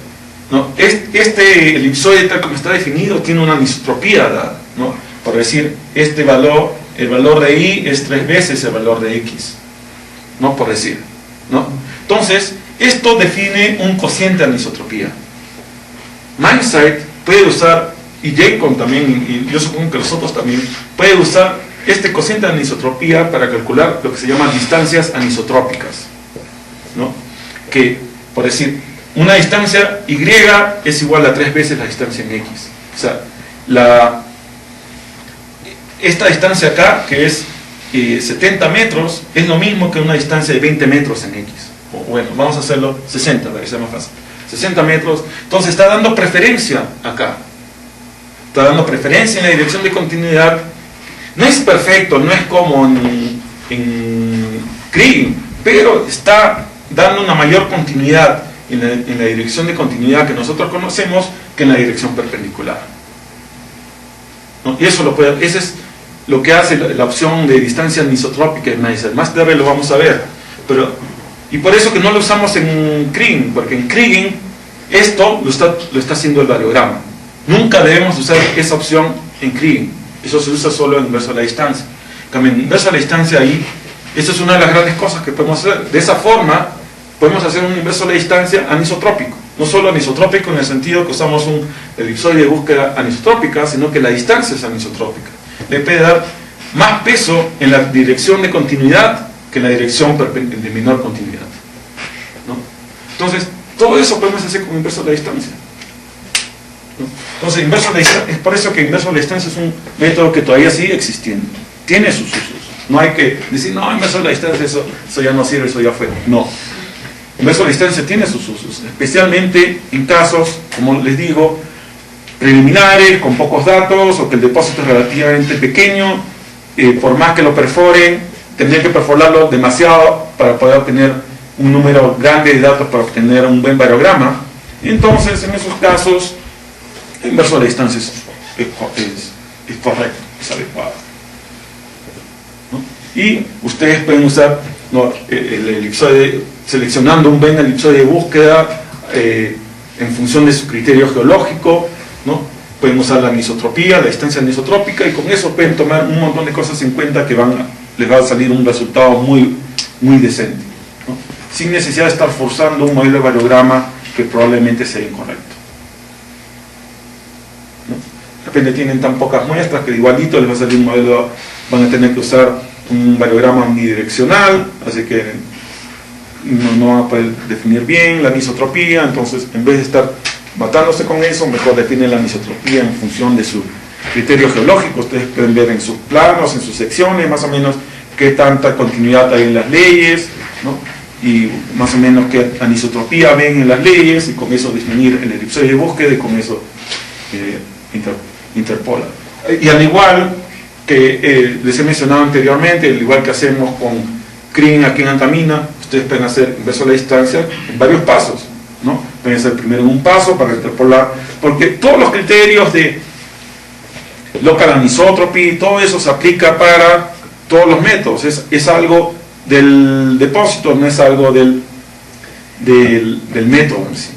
¿no? Este elipsoide tal como está definido tiene una anisotropía dada, ¿no? Por decir, el valor de y es 3 veces el valor de x, ¿no? Por decir, ¿no? Entonces, esto define un cociente de anisotropía. MindSight puede usar, y Jacon también, y yo supongo que los otros también, puede usar este cociente de anisotropía para calcular lo que se llaman distancias anisotrópicas, ¿no? Que, por decir, una distancia y es igual a 3 veces la distancia en x. O sea, esta distancia acá, que es 70 metros, es lo mismo que una distancia de 20 metros en x. Bueno, vamos a hacerlo 60 para que sea más fácil. 60 metros, entonces está dando preferencia acá. Está dando preferencia en la dirección de continuidad. No es perfecto, no es como en Kriging, pero está dando una mayor continuidad en la dirección de continuidad que nosotros conocemos que en la dirección perpendicular, ¿no? Y eso ese es lo que hace la opción de distancia anisotrópica en MindSight. Más tarde lo vamos a ver, y por eso que no lo usamos en Kriging, porque en Kriging esto lo está haciendo el variograma. Nunca debemos usar esa opción en Kriging, eso se usa solo en inverso a la distancia. En inverso a la distancia ahí, esa es una de las grandes cosas que podemos hacer. De esa forma podemos hacer un inverso a la distancia anisotrópico, no solo anisotrópico en el sentido que usamos un elipsoide de búsqueda anisotrópica, sino que la distancia es anisotrópica. Le puede dar más peso en la dirección de continuidad que en la dirección de menor continuidad, ¿no? Entonces, todo eso podemos hacer con inverso a la distancia, ¿no? Entonces, inverso a la distancia, es por eso que inverso a la distancia es un método que todavía sigue existiendo, tiene sus usos. No hay que decir, no, inverso a la distancia, eso ya no sirve, eso ya fue. No. Inverso a la distancia tiene sus usos, especialmente en casos, como les digo, preliminares, con pocos datos, o que el depósito es relativamente pequeño, por más que lo perforen, tendría que perforarlo demasiado para poder obtener un número grande de datos para obtener un buen variograma. Entonces, en esos casos, el inverso a la distancia es correcto, es adecuado, ¿no? Y ustedes pueden usar, ¿no?, el elipsoide, seleccionando un buen elipsoide de búsqueda en función de su criterio geológico, ¿no? Pueden usar la anisotropía, la distancia anisotrópica, y con eso pueden tomar un montón de cosas en cuenta que les va a salir un resultado muy, muy decente, ¿no? Sin necesidad de estar forzando un modelo de variograma que probablemente sea incorrecto, ¿no? De repente tienen tan pocas muestras que igualito les va a salir un modelo, van a tener que usar un variograma unidireccional, así que no van a poder definir bien la anisotropía. Entonces, en vez de estar matándose con eso, mejor definen la anisotropía en función de su criterio geológico. Ustedes pueden ver en sus planos, en sus secciones, más o menos qué tanta continuidad hay en las leyes, ¿no? Y más o menos qué anisotropía ven en las leyes, y con eso definir el elipsoide de búsqueda, y con eso interpola. Y al igual que les he mencionado anteriormente, al igual que hacemos con Kriging aquí en Antamina, ustedes pueden hacer inverso a la distancia en varios pasos, ¿no? Pueden hacer primero en un paso para interpolar, porque todos los criterios de local anisotropy, todo eso se aplica para todos los métodos. Es algo del depósito, no es algo del método en sí.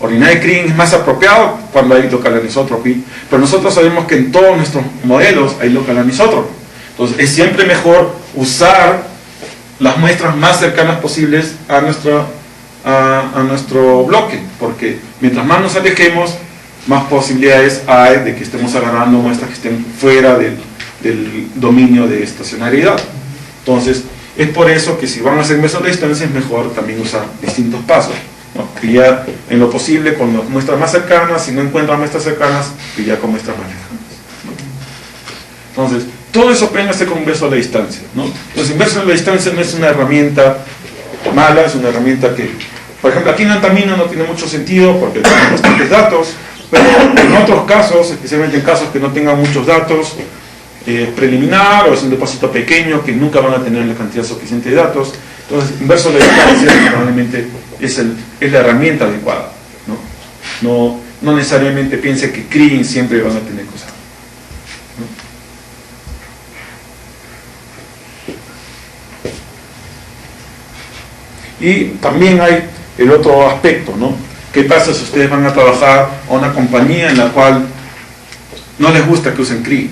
Ordinary Kriging es más apropiado cuando hay local anisotropy, pero nosotros sabemos que en todos nuestros modelos hay local anisotropy. Entonces es siempre mejor usar las muestras más cercanas posibles a nuestro bloque, porque mientras más nos alejemos, más posibilidades hay de que estemos agarrando muestras que estén fuera del dominio de estacionariedad. Entonces, es por eso que si van a hacer inverso a la distancia, es mejor también usar distintos pasos, ¿no? Pillar en lo posible con las muestras más cercanas, si no encuentran muestras cercanas, pillar con muestras más lejanas, ¿no? Entonces, todo eso pueden hacer con inverso a la distancia, ¿no? Entonces, inverso a la distancia no es una herramienta mala, es una herramienta que Por ejemplo, aquí en Antamina no tiene mucho sentido porque tiene bastantes datos, pero en otros casos, especialmente en casos que no tengan muchos datos, preliminar o es un depósito pequeño que nunca van a tener la cantidad suficiente de datos, entonces inverso de distancia probablemente es la herramienta adecuada, ¿no? No necesariamente piense que CRIN siempre van a tener cosas, ¿no? Y también hay el otro aspecto, ¿no? ¿Qué pasa si ustedes van a trabajar a una compañía en la cual no les gusta que usen CRIN?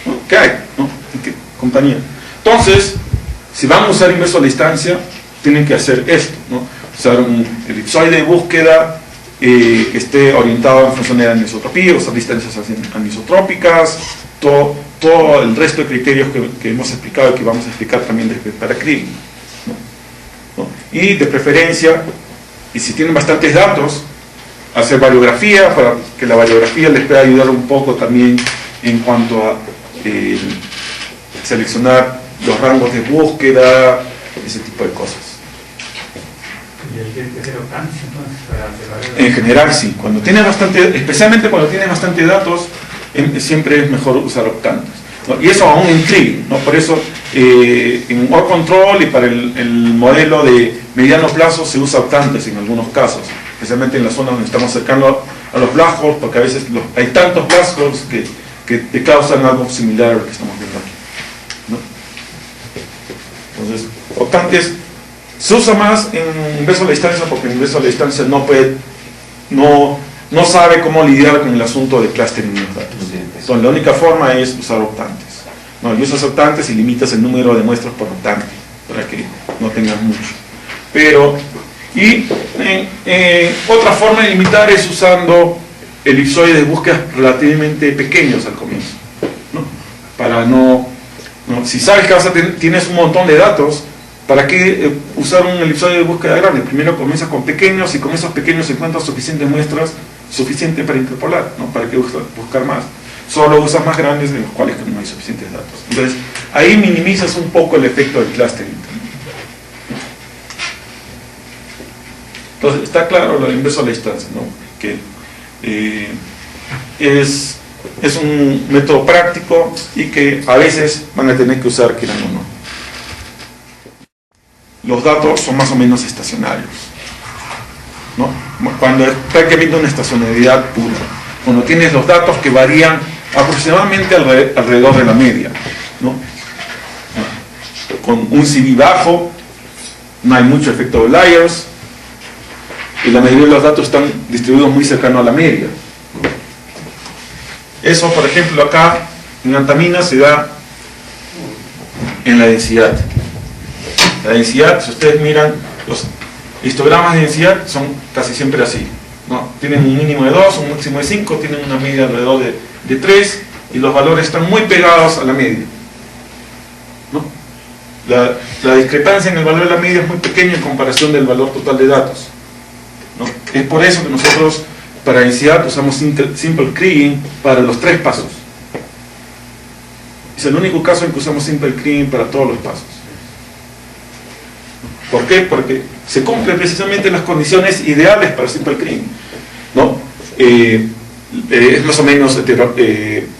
¿No? ¿Qué hay? ¿No? ¿En qué compañía? Entonces, si van a usar inverso a la distancia, tienen que hacer esto, ¿no? Usar un elipsoide de búsqueda que esté orientado en función de la anisotropía, usar distancias anisotrópicas, todo el resto de criterios que hemos explicado y que vamos a explicar también para CRIN, ¿no? Y de preferencia, y si tienen bastantes datos, hacer variografía, para que la variografía les pueda ayudar un poco también en cuanto a seleccionar los rangos de búsqueda, ese tipo de cosas. En general sí, cuando tienes bastante, especialmente cuando tienes bastante datos, siempre es mejor usar optantes, ¿no? Y eso aún en CRIN, ¿no? Por eso en OR control y para el modelo de mediano plazo se usa optantes en algunos casos, especialmente en las zonas donde estamos cercanos a los black holes, porque a veces hay tantos black holes que te causan algo similar a lo que estamos viendo aquí, ¿no? Entonces, optantes se usa más en inverso a la distancia porque en inverso a la distancia no sabe cómo lidiar con el asunto de clustering de los datos. Entonces, la única forma es usar optantes, ¿no? Y usas optantes y limitas el número de muestras por optante para que no tengas mucho. Pero, otra forma de limitar es usando elipsoides de búsqueda relativamente pequeños al comienzo, ¿no? Para si sabes que tienes un montón de datos, ¿para qué usar un elipsoide de búsqueda grande? Primero comienzas con pequeños y con esos pequeños encuentras suficientes muestras, suficiente para interpolar, ¿no? ¿Para qué buscar más? Solo usas más grandes de los cuales no hay suficientes datos. Entonces, ahí minimizas un poco el efecto del clustering. Entonces, está claro lo de inverso a la distancia, ¿no? Que es un método práctico y que a veces van a tener que usar, quieran o no. Los datos son más o menos estacionarios, ¿no? Cuando es prácticamente una estacionalidad pura, cuando tienes los datos que varían aproximadamente alrededor de la media, ¿no? Con un CV bajo, no hay mucho efecto de outliers, y la mayoría de los datos están distribuidos muy cercano a la media. Eso, por ejemplo, acá en Antamina se da en la densidad. La densidad, si ustedes miran, los histogramas de densidad son casi siempre así, ¿no? Tienen un mínimo de 2, un máximo de 5, tienen una media alrededor de 3 y los valores están muy pegados a la media, ¿no? La discrepancia en el valor de la media es muy pequeña en comparación del valor total de datos, ¿no? Es por eso que nosotros para densidad usamos Simple Kriging para los 3 pasos. Es el único caso en que usamos Simple Kriging para todos los pasos. ¿Por qué? Porque se cumplen precisamente las condiciones ideales para Simple Kriging, ¿no? Es más o menos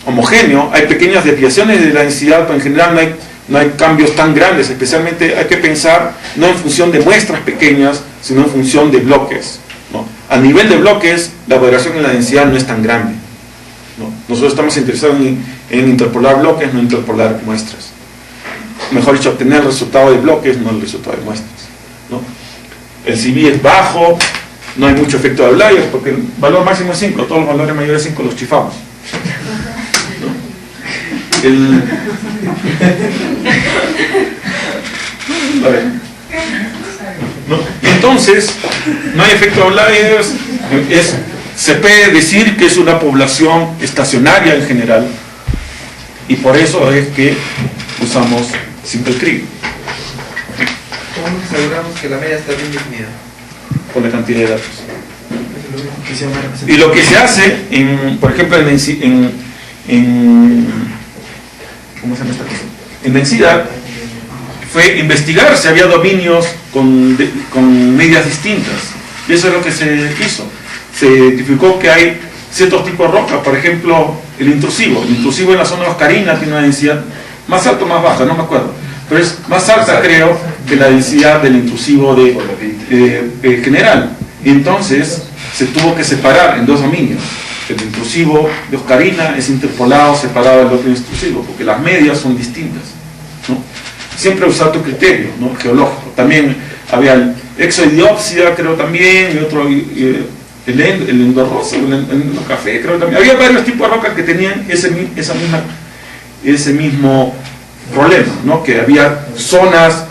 homogéneo, hay pequeñas desviaciones de la densidad, pero en general no hay cambios tan grandes, especialmente hay que pensar no en función de muestras pequeñas, sino en función de bloques, ¿no? A nivel de bloques, la variación en la densidad no es tan grande, ¿no? Nosotros estamos interesados en interpolar bloques, no interpolar muestras. Mejor dicho, obtener el resultado de bloques, no el resultado de muestras, ¿no? El CV es bajo, no hay mucho efecto de outliers, porque el valor máximo es 5, todos los valores mayores de 5 los chifamos, ¿no? ¿No? Entonces, no hay efecto de outliers, se puede decir que es una población estacionaria en general, y por eso es que usamos Simple Kriging. ¿Cómo nos aseguramos que la media está bien definida? Por la cantidad de datos. Y lo que se hace, por ejemplo, ¿cómo se llama esta cosa? En densidad, fue investigar si había dominios con medias distintas. Y eso es lo que se hizo. Se identificó que hay ciertos tipos de roca, por ejemplo, el intrusivo. El intrusivo en la zona oscarina tiene una densidad más alta o más baja, no me acuerdo. Pero es más alta, creo, que la densidad del intrusivo general. Y entonces se tuvo que separar en dos dominios. El intrusivo de oscarina es interpolado, separado del otro intrusivo, porque las medias son distintas, ¿no? Siempre usar tu criterio, ¿no? Geológico. También había el exodiópsida, creo también, y otro, el endorrosa, el endocafé, creo también. Había varios tipos de rocas que tenían ese mismo problema, ¿no? Que había zonas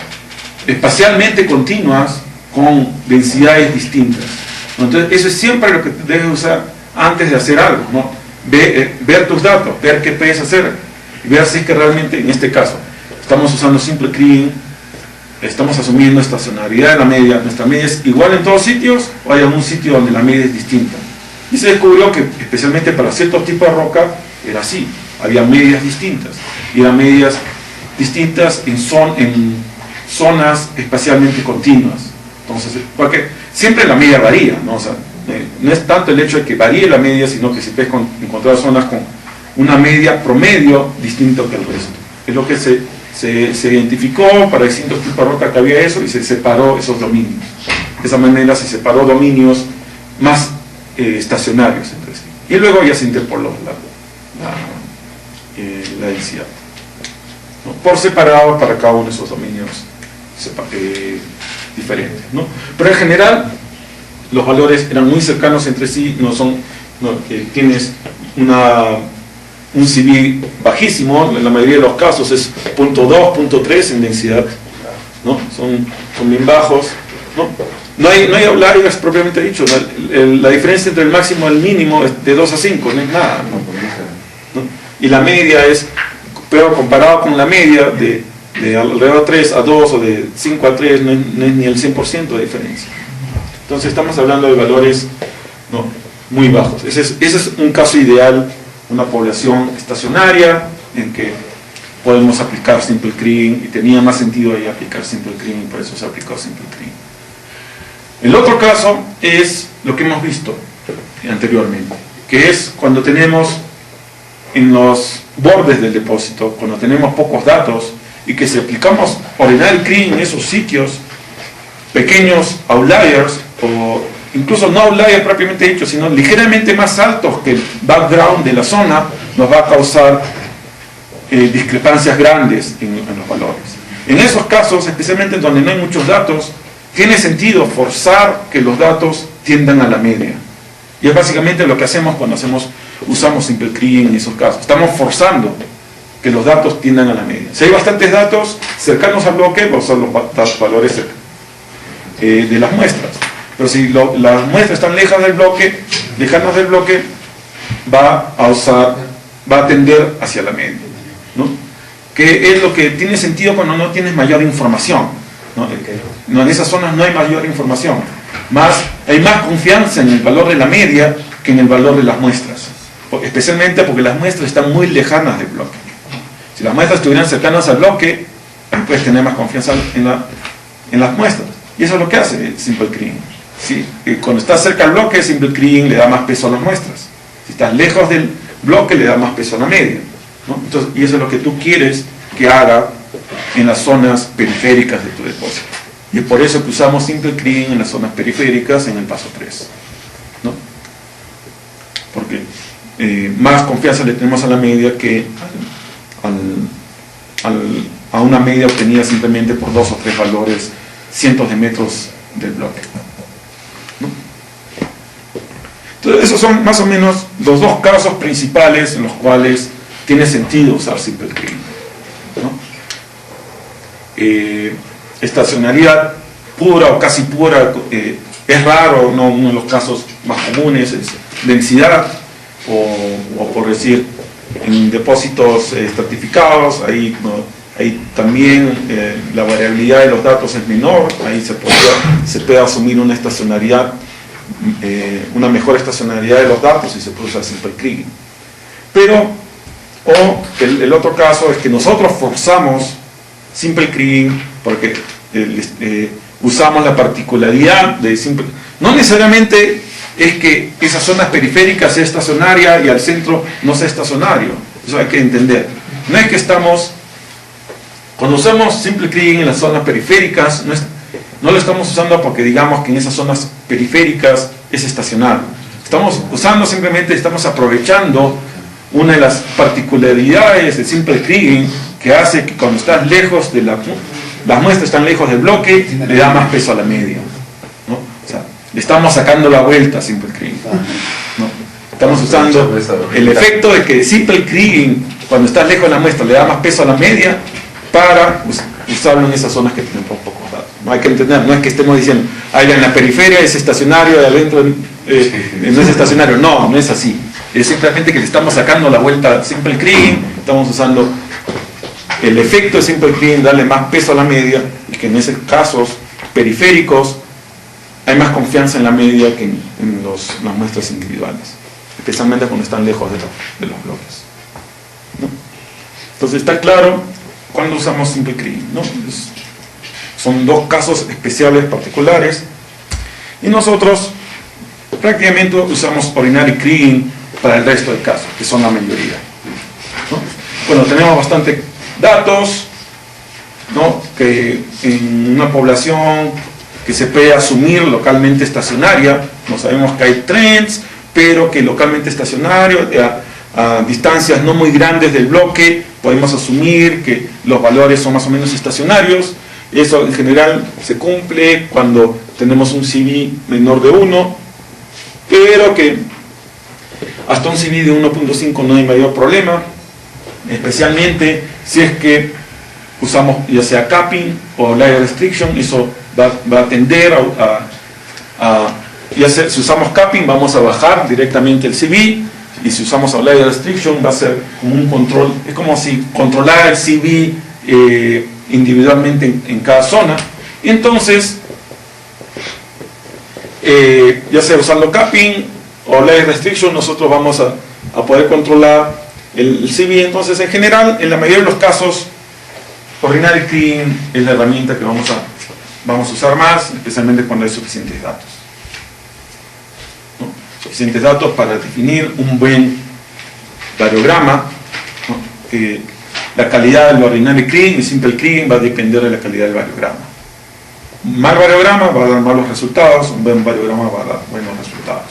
espacialmente continuas con densidades distintas. Entonces, eso es siempre lo que debes usar antes de hacer algo, ¿no? Ver tus datos, ver qué puedes hacer y ver si es que realmente, en este caso, estamos usando simple kriging, estamos asumiendo estacionalidad de la media, nuestra media es igual en todos sitios o hay algún sitio donde la media es distinta. Y se descubrió que especialmente para ciertos tipos de roca era así, había medias distintas, y eran medias distintas en zonas espacialmente continuas. Entonces, porque siempre la media varía, ¿no? O sea, no es tanto el hecho de que varíe la media, sino que se puede encontrar zonas con una media promedio distinto que el resto. Es lo que se identificó para distintos tipos de roca que había eso y se separó esos dominios. De esa manera se separó dominios más estacionarios entre sí. Y luego ya se interpoló la densidad, ¿no? Por separado para cada uno de esos dominios diferentes, ¿no? Pero en general los valores eran muy cercanos entre sí, tienes un CV bajísimo, en la mayoría de los casos es 0.2, 0.3 en densidad, ¿no? Son bien bajos, ¿no? No hay outliers propiamente dicho, la diferencia entre el máximo y el mínimo es de 2 a 5, no es nada, ¿no? Y la media es, pero comparado con la media de alrededor de 3 a 2 o de 5 a 3 no es ni el 100% de diferencia. Entonces estamos hablando de valores, ¿no?, muy bajos. Ese es un caso ideal, una población estacionaria en que podemos aplicar simple kriging, y tenía más sentido ahí aplicar simple kriging, por eso se aplicó simple kriging. El otro caso es lo que hemos visto anteriormente, que es cuando tenemos en los bordes del depósito, cuando tenemos pocos datos y que si aplicamos ordinary kriging en esos sitios, pequeños outliers, o incluso no outliers propiamente dicho, sino ligeramente más altos que el background de la zona, nos va a causar discrepancias grandes en los valores. En esos casos, especialmente donde no hay muchos datos, tiene sentido forzar que los datos tiendan a la media. Y es básicamente lo que hacemos cuando usamos simple kriging en esos casos. Estamos forzando que los datos tiendan a la media. Si hay bastantes datos cercanos al bloque, pues son los valores de las muestras. Pero si las muestras están lejanas del bloque, va a tender hacia la media, ¿no? Que es lo que tiene sentido cuando no tienes mayor información, ¿no? No, en esas zonas no hay mayor información. Hay más confianza en el valor de la media que en el valor de las muestras. Especialmente porque las muestras están muy lejanas del bloque. Si las muestras estuvieran cercanas al bloque, puedes tener más confianza en las muestras. Y eso es lo que hace simple kriging. ¿Sí? Cuando estás cerca al bloque, simple kriging le da más peso a las muestras. Si estás lejos del bloque, le da más peso a la media, ¿no? Entonces, y eso es lo que tú quieres que haga en las zonas periféricas de tu depósito. Y es por eso que usamos simple kriging en las zonas periféricas en el paso 3, ¿no? Porque más confianza le tenemos a la media que a una media obtenida simplemente por 2 o 3 valores cientos de metros del bloque, ¿no? Entonces esos son más o menos los dos casos principales en los cuales tiene sentido usar simple kriging, ¿no? Estacionalidad pura o casi pura es raro, ¿no? Uno de los casos más comunes es densidad, o por decir en depósitos estratificados, ahí, ¿no? Ahí también la variabilidad de los datos es menor, ahí se puede asumir una estacionalidad, una mejor estacionalidad de los datos y se puede usar simple kriging. Pero, el otro caso es que nosotros forzamos simple kriging porque usamos la particularidad de simple... No necesariamente es que esas zonas periféricas sea estacionaria y al centro no sea estacionario. Eso hay que entender. No es que estamos... Cuando usamos simple kriging en las zonas periféricas, no lo estamos usando porque digamos que en esas zonas periféricas es estacionario. Estamos usando simplemente, estamos aprovechando una de las particularidades de simple kriging que hace que cuando estás lejos de las muestras están lejos del bloque, le da más peso a la media, ¿no? O sea, le estamos sacando la vuelta a simple kriging, ¿no? Estamos usando el efecto de que simple kriging, cuando estás lejos de la muestra, le da más peso a la media para usarlo en esas zonas que tienen pocos datos. No hay que entender, no es que estemos diciendo, ahí en la periferia es estacionario y adentro no es estacionario. No, no es así. Es simplemente que le estamos sacando la vuelta a simple kriging, estamos usando el efecto de simple kriging, darle más peso a la media, y que en esos casos periféricos hay más confianza en la media que en las muestras individuales, especialmente cuando están lejos de los bloques, ¿no? Entonces está claro cuando usamos simple kriging, ¿no? Son dos casos especiales particulares, y nosotros prácticamente usamos ordinary kriging para el resto de casos, que son la mayoría, ¿no? Bueno, tenemos bastante datos, ¿no? Que en una población que se puede asumir localmente estacionaria, no sabemos que hay trends, pero que localmente estacionario, a distancias no muy grandes del bloque, podemos asumir que los valores son más o menos estacionarios. Eso en general se cumple cuando tenemos un CV menor de 1, pero que hasta un CV de 1.5 no hay mayor problema, especialmente si es que usamos ya sea capping o layer restriction. Eso va a tender ya sea, si usamos capping vamos a bajar directamente el CV, y si usamos layer restriction va a ser como un control, es como si controlara el CV individualmente en cada zona. Y entonces ya sea usando capping o layer restriction, nosotros vamos a poder controlar el CV. Entonces, en general, en la mayoría de los casos, ordinary kriging es la herramienta que vamos a usar más, especialmente cuando hay suficientes datos, ¿no? Suficientes datos para definir un buen variograma, ¿no? La calidad del ordinary kriging y simple kriging va a depender de la calidad del variograma. Un mal variograma va a dar malos resultados, un buen variograma va a dar buenos resultados,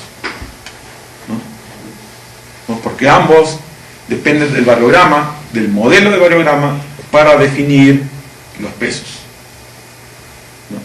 ¿no? Porque ambos dependen del variograma, del modelo de variograma, para definir los pesos, ¿no?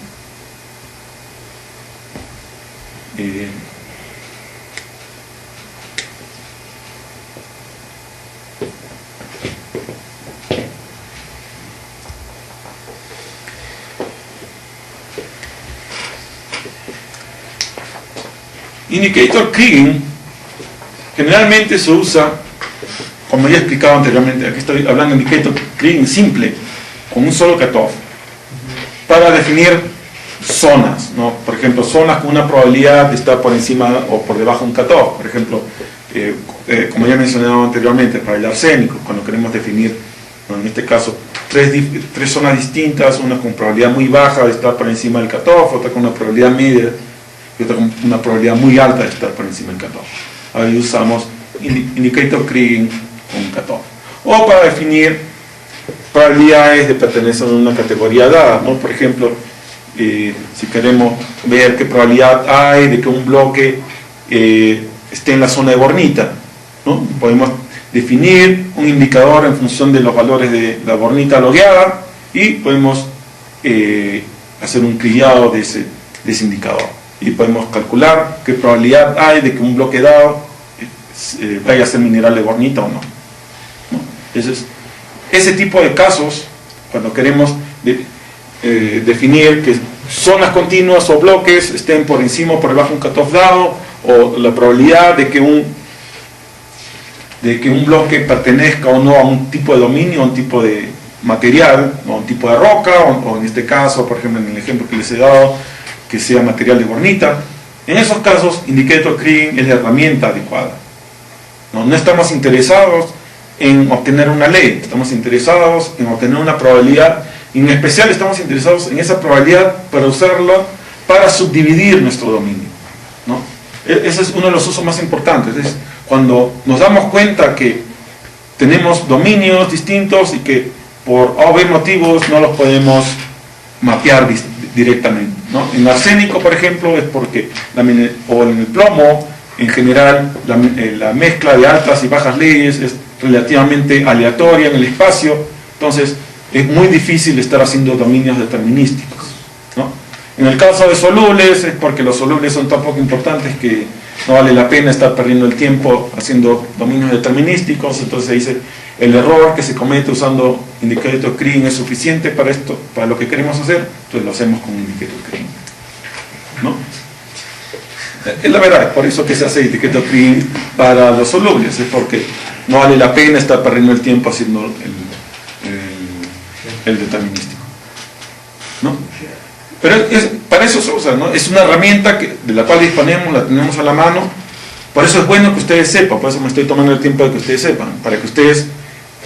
Indicator kriging generalmente se usa, como ya he explicado anteriormente, aquí estoy hablando de indicator kriging simple, con un solo cutoff, para definir zonas, ¿no? Por ejemplo, zonas con una probabilidad de estar por encima o por debajo de un cutoff. Por ejemplo, como ya he mencionado anteriormente, para el arsénico, cuando queremos definir, ¿no? En este caso, tres zonas distintas, una con probabilidad muy baja de estar por encima del cutoff, otra con una probabilidad media y otra con una probabilidad muy alta de estar por encima del cutoff. Ahí usamos indicator kriging con cutoff. O para definir probabilidades de pertenecer a una categoría dada, ¿no? Por ejemplo, si queremos ver qué probabilidad hay de que un bloque esté en la zona de bornita, ¿no? Podemos definir un indicador en función de los valores de la bornita logueada y podemos hacer un trillado de ese indicador. Y podemos calcular qué probabilidad hay de que un bloque dado vaya a ser mineral de bornita o no, ¿no? Entonces, ese tipo de casos, cuando queremos definir que zonas continuas o bloques estén por encima o por debajo de un cutoff dado, o la probabilidad de que un bloque pertenezca o no a un tipo de dominio, a un tipo de material, o a un tipo de roca, o en este caso, por ejemplo, en el ejemplo que les he dado, que sea material de bornita. En esos casos, indicator kriging es la herramienta adecuada. No estamos interesados en obtener una ley, estamos interesados en obtener una probabilidad Y en especial estamos interesados en esa probabilidad para usarla para subdividir nuestro dominio, ¿no? Ese es uno de los usos más importantes. Es cuando nos damos cuenta que tenemos dominios distintos y que por A o B motivos no los podemos mapear directamente, ¿no? En arsénico, por ejemplo, es porque, o en el plomo, en general, la mezcla de altas y bajas leyes es relativamente aleatoria en el espacio, entonces es muy difícil estar haciendo dominios determinísticos, ¿no? En el caso de solubles, es porque los solubles son tan poco importantes que no vale la pena estar perdiendo el tiempo haciendo dominios determinísticos, entonces dice, el error que se comete usando indicator CRIN es suficiente para esto, para lo que queremos hacer, entonces lo hacemos con indicator CRIN, ¿no? Es la verdad, por eso que se hace indicator CRIN para los solubles, es porque no vale la pena estar perdiendo el tiempo haciendo el determinístico, ¿no? Pero para eso se usa, ¿no? Es una herramienta de la cual disponemos, la tenemos a la mano, por eso es bueno que ustedes sepan, por eso me estoy tomando el tiempo de que ustedes sepan, para que ustedes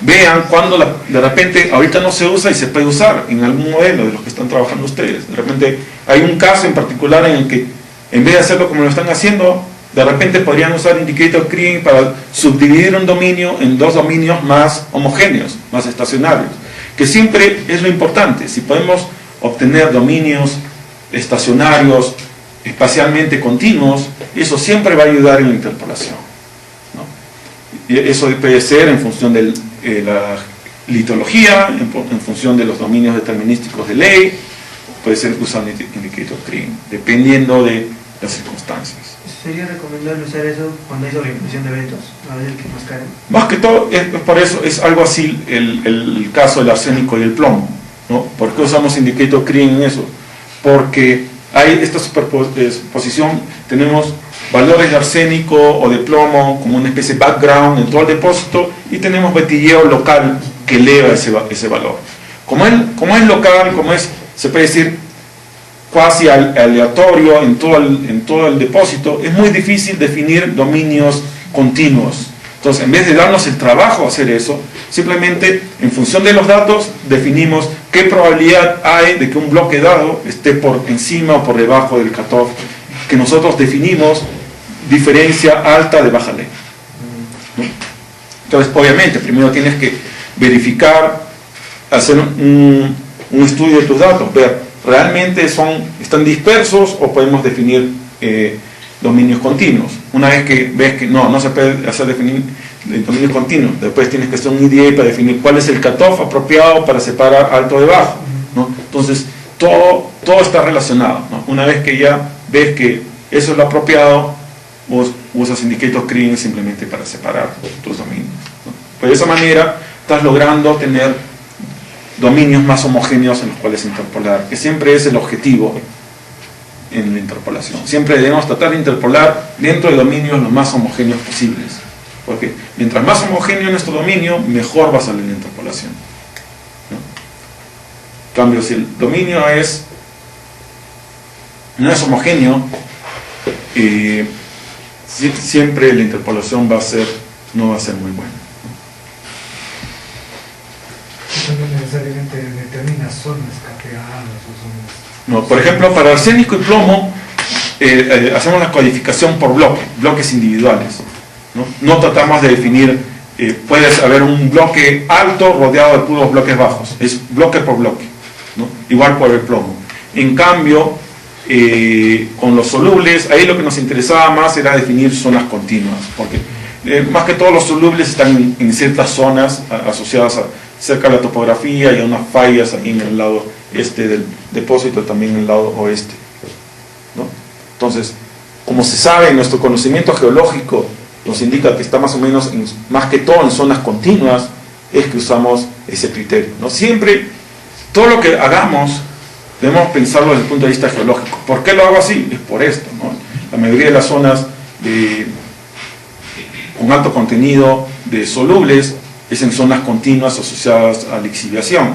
vean cuando de repente ahorita no se usa y se puede usar en algún modelo de los que están trabajando ustedes. De repente hay un caso en particular en el que en vez de hacerlo como lo están haciendo, de repente podrían usar indicator CRIN para subdividir un dominio en dos dominios más homogéneos, más estacionarios, que siempre es lo importante. Si podemos obtener dominios estacionarios espacialmente continuos, eso siempre va a ayudar en la interpolación, ¿no? Y eso puede ser en función de la litología, en función de los dominios determinísticos de ley, puede ser usando indicator CRIN, dependiendo de las circunstancias. ¿Sería recomendable usar eso cuando hay sobreimpresión de eventos? A ver el que más caro. Más que todo, por eso es algo así el caso del arsénico y el plomo, ¿no? ¿Por qué usamos indicator CRIN en eso? Porque hay esta superposición, tenemos valores de arsénico o de plomo como una especie de background en todo el depósito y tenemos vetilleo local que eleva ese valor. Como es local, se puede decir cuasi aleatorio en todo el depósito, es muy difícil definir dominios continuos. Entonces, en vez de darnos el trabajo de hacer eso, simplemente en función de los datos definimos qué probabilidad hay de que un bloque dado esté por encima o por debajo del cutoff que nosotros definimos diferencia alta de baja ley, ¿no? Entonces, obviamente, primero tienes que verificar, hacer un estudio de tus datos, ver, ¿realmente están dispersos o podemos definir dominios continuos? Una vez que ves que no se puede hacer definir dominios continuos, después tienes que hacer un EDA para definir cuál es el cutoff apropiado para separar alto de bajo, ¿no? Entonces, todo está relacionado, ¿no? Una vez que ya ves que eso es lo apropiado, vos usas indicator CRIN simplemente para separar tus dominios, ¿no? Pues de esa manera estás logrando tener dominios más homogéneos en los cuales interpolar, que siempre es el objetivo en la interpolación. Siempre debemos tratar de interpolar dentro de dominios lo más homogéneos posibles, porque mientras más homogéneo es nuestro dominio, mejor va a salir la interpolación, ¿no? En cambio, si el dominio no es homogéneo, siempre la interpolación no va a ser muy buena. No necesariamente determina zonas capeadas o zonas... No, por ejemplo, para arsénico y plomo hacemos la codificación por bloques individuales, ¿no? No tratamos de definir, puede haber un bloque alto rodeado de puros bloques bajos, es bloque por bloque, ¿no? Igual por el plomo. En cambio, con los solubles, ahí lo que nos interesaba más era definir zonas continuas, porque más que todos los solubles están en ciertas zonas asociadas cerca de la topografía y a unas fallas ahí en el lado este del depósito, también en el lado oeste, ¿no? Entonces, como se sabe, nuestro conocimiento geológico nos indica que está más o menos, más que todo en zonas continuas, es que usamos ese criterio, ¿no? Siempre, todo lo que hagamos, debemos pensarlo desde el punto de vista geológico. ¿Por qué lo hago así? Es por esto, ¿no? La mayoría de las zonas con alto contenido de solubles es en zonas continuas asociadas a lixiviación,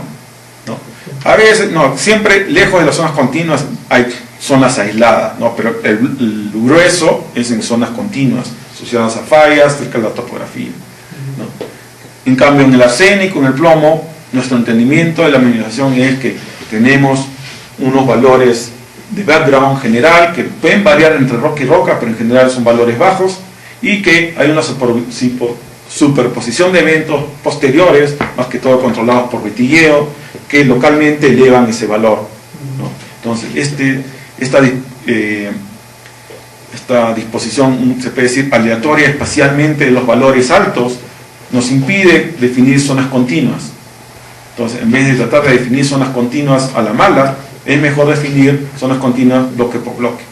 ¿no? A veces, no, siempre lejos de las zonas continuas hay zonas aisladas, ¿no? Pero el grueso es en zonas continuas asociadas a fallas cerca de la topografía, ¿no? En cambio, en el arsénico, en el plomo, nuestro entendimiento de la mineralización es que tenemos unos valores de background general que pueden variar entre roca y roca, pero en general son valores bajos, y que hay una superposición de eventos posteriores, más que todo controlados por vetilleo, que localmente elevan ese valor, ¿no? Entonces, esta disposición, se puede decir, aleatoria espacialmente de los valores altos, nos impide definir zonas continuas. Entonces, en vez de tratar de definir zonas continuas a la mala, es mejor definir zonas continuas bloque por bloque,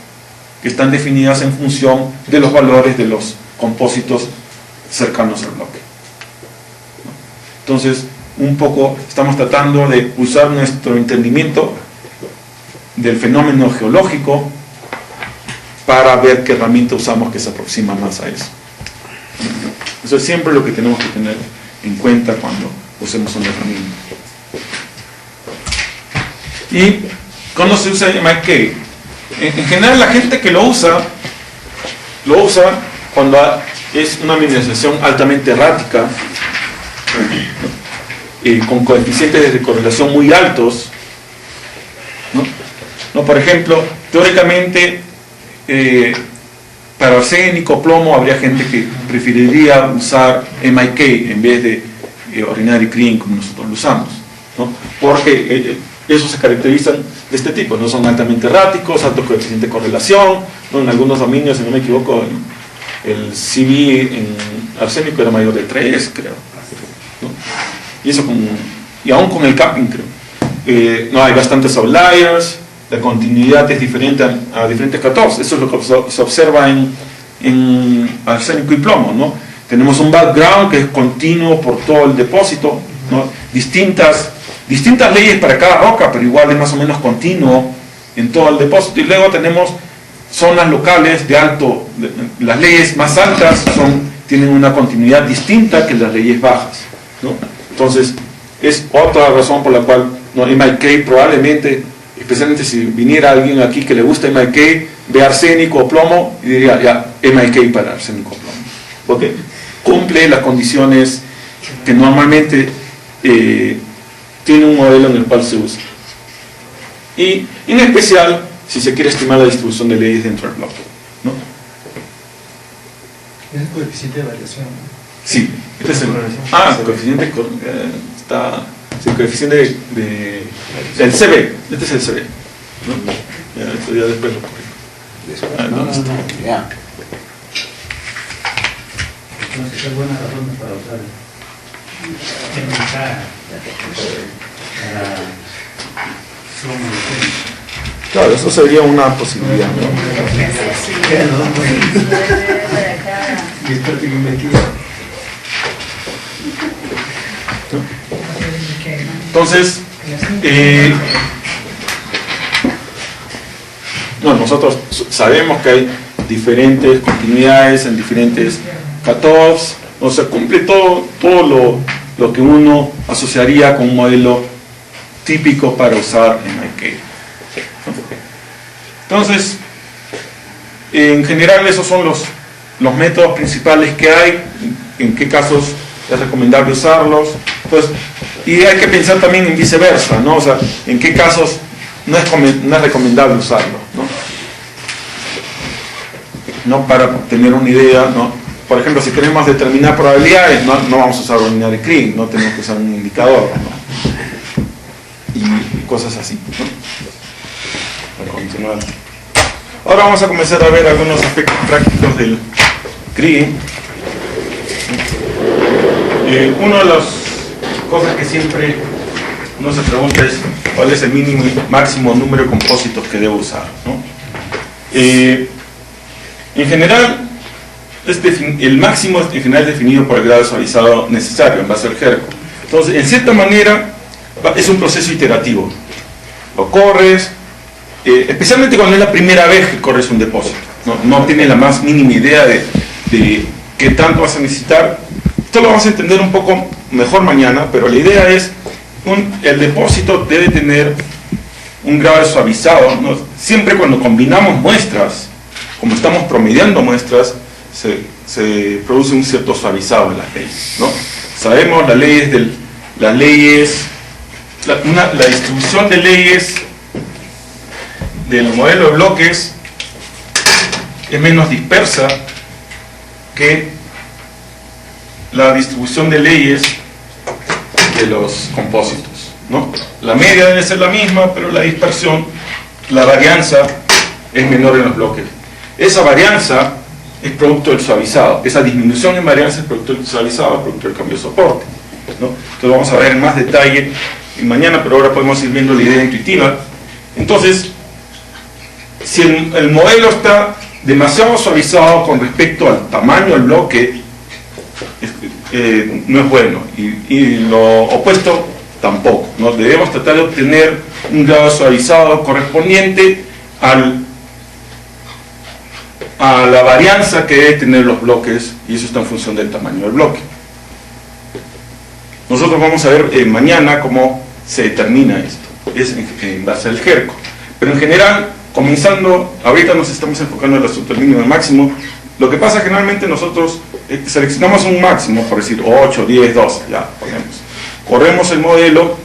que están definidas en función de los valores de los compósitos cercanos al bloque. Entonces, un poco estamos tratando de usar nuestro entendimiento del fenómeno geológico para ver qué herramienta usamos que se aproxima más a eso. Eso es siempre lo que tenemos que tener en cuenta cuando usemos una herramienta. Y cuando se usa MIK, en general la gente que lo usa cuando es una mineralización altamente errática, con coeficientes de correlación muy altos, ¿no? Por ejemplo, teóricamente, para arsénico, plomo, habría gente que preferiría usar MIK en vez de ordinary clean como nosotros lo usamos, ¿no? Porque esos se caracterizan de este tipo, no son altamente erráticos, alto coeficiente de correlación, ¿no? En algunos dominios, si no me equivoco, el CV en arsénico era mayor de 3, creo, ¿no? Y aún con el capping, creo. No hay bastantes outliers, la continuidad es diferente a diferentes cutoffs. Eso es lo que se observa en arsénico y plomo, ¿no? Tenemos un background que es continuo por todo el depósito, ¿no? Distintas leyes para cada roca, pero igual es más o menos continuo en todo el depósito. Y luego tenemos zonas locales de alto, las leyes más altas tienen una continuidad distinta que las leyes bajas, ¿no? Entonces, es otra razón por la cual, ¿no? MIK probablemente, especialmente si viniera alguien aquí que le gusta MIK, ve arsénico o plomo y diría, ya, MIK para arsénico o plomo, porque cumple las condiciones que normalmente tiene un modelo en el cual se usa. Y en especial, si se quiere estimar la distribución de leyes dentro del bloque, ¿no? Es el coeficiente de variación, ¿no? Sí, este es el coeficiente el coeficiente del CB, este es el CB, ¿no? Ya, esto ya después lo corrijo. ¿Dónde está? Ya. Entonces, es buena razón para usar Claro, eso sería una posibilidad, ¿no? Entonces, nosotros sabemos que hay diferentes continuidades en diferentes cutoffs, o sea, cumple todo lo que uno asociaría con un modelo típico para usar MIK. Entonces, en general esos son los métodos principales que hay, en qué casos es recomendable usarlos, pues, y hay que pensar también en viceversa, ¿no? O sea, en qué casos no es recomendable usarlo, ¿no? Para tener una idea, ¿no? Por ejemplo, si queremos determinar probabilidades, no vamos a usar ordinary clean, no tenemos que usar un indicador, ¿no? Y cosas así, ¿no? Para continuar. Ahora vamos a comenzar a ver algunos aspectos prácticos del CRI. Una de las cosas que siempre uno se pregunta es cuál es el mínimo y máximo número de compósitos que debo usar, ¿no? En general, el máximo en general es definido por el grado suavizado necesario en base al jergo. Entonces, en cierta manera, es un proceso iterativo. Lo corres, especialmente cuando es la primera vez que corres un depósito, no tienes la más mínima idea de qué tanto vas a necesitar. Esto lo vamos a entender un poco mejor mañana, pero la idea es el depósito debe tener un grado de suavizado, ¿no? Siempre cuando combinamos muestras, como estamos promediando muestras, se produce un cierto suavizado en las leyes, ¿no? Sabemos las leyes las leyes, la distribución de leyes del modelo de bloques es menos dispersa que la distribución de leyes de los compósitos, ¿no? La media debe ser la misma, pero la dispersión, la varianza es menor en los bloques. Esa varianza es producto del suavizado, esa disminución en varianza es producto del suavizado, producto del cambio de soporte, ¿no? Entonces lo vamos a ver en más detalle mañana, pero ahora podemos ir viendo la idea intuitiva. Entonces, si el modelo está demasiado suavizado con respecto al tamaño del bloque, no es bueno, y lo opuesto tampoco, ¿no? Debemos tratar de obtener un grado suavizado correspondiente a la varianza que deben tener los bloques, y eso está en función del tamaño del bloque. Nosotros vamos a ver mañana cómo se determina esto, es en base al GERCO, pero en general, comenzando, ahorita nos estamos enfocando en el asunto del mínimo y máximo. Lo que pasa generalmente nosotros seleccionamos un máximo, por decir 8, 10, 12, ya ponemos. Corremos el modelo,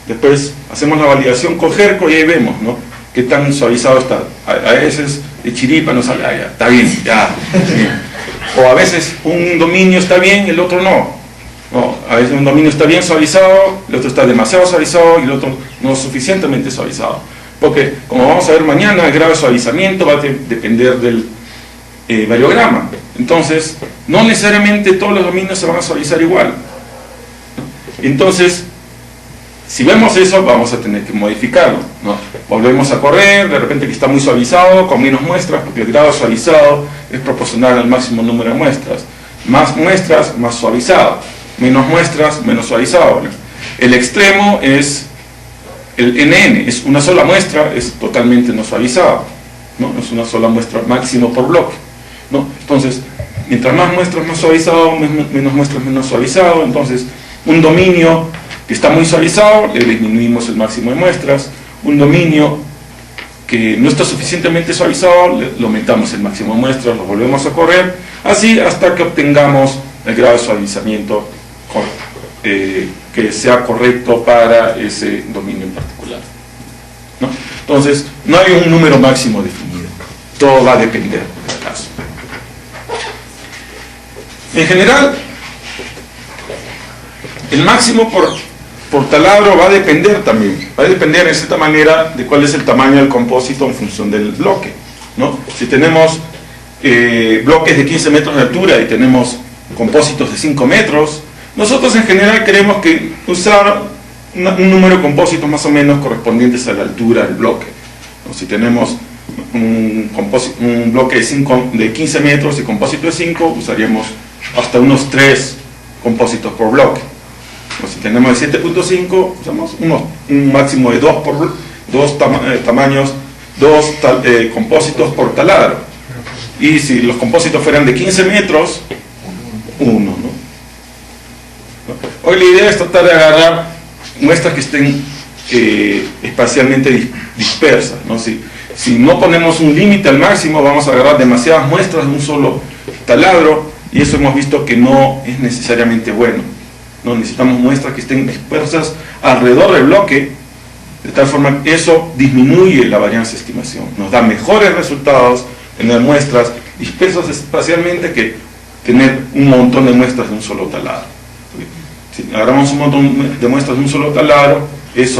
después hacemos la validación con GERCO y ahí vemos, ¿no?, qué tan suavizado está. A veces de chiripa nos sale, ya, está bien, ya. Bien. O a veces un dominio está bien y el otro no. No, a veces un dominio está bien suavizado, el otro está demasiado suavizado y el otro no suficientemente suavizado. Porque, como vamos a ver mañana, el grado de suavizamiento va a depender del variograma. Entonces, no necesariamente todos los dominios se van a suavizar igual. Entonces, si vemos eso, vamos a tener que modificarlo, ¿no? Volvemos a correr, de repente que está muy suavizado, con menos muestras, porque el grado suavizado es proporcional al máximo número de muestras. Más muestras, más suavizado. Menos muestras, menos suavizado. El extremo es el NN, es una sola muestra, es totalmente no suavizado, ¿no? Es una sola muestra máximo por bloque, ¿no? Entonces, mientras más muestras más suavizado, menos muestras menos suavizado. Entonces, un dominio que está muy suavizado, le disminuimos el máximo de muestras. Un dominio que no está suficientemente suavizado, le aumentamos el máximo de muestras, lo volvemos a correr, así hasta que obtengamos el grado de suavizamiento que sea correcto para ese dominio en particular, ¿no? Entonces, no hay un número máximo definido, todo va a depender del caso. En general, el máximo por taladro va a depender también, va a depender en cierta manera de cuál es el tamaño del compósito en función del bloque, ¿no? Si tenemos bloques de 15 metros de altura y tenemos compósitos de 5 metros, nosotros en general queremos que usar un número de compósitos más o menos correspondientes a la altura del bloque, ¿no? Si tenemos un bloque de 15 metros y compósito de 5, usaríamos hasta unos 3 compósitos por bloque. O si tenemos de 7.5, usamos un máximo de 2 tamaños, 2 compósitos por taladro. Y si los compósitos fueran de 15 metros, 1, ¿no? Hoy la idea es tratar de agarrar muestras que estén espacialmente dispersas, ¿no? Si no ponemos un límite al máximo, vamos a agarrar demasiadas muestras de un solo taladro, y eso hemos visto que no es necesariamente bueno, ¿no? Necesitamos muestras que estén dispersas alrededor del bloque, de tal forma que eso disminuye la varianza de estimación, nos da mejores resultados tener muestras dispersas espacialmente que tener un montón de muestras de un solo taladro. Si agarramos un montón de muestras de un solo taladro, esas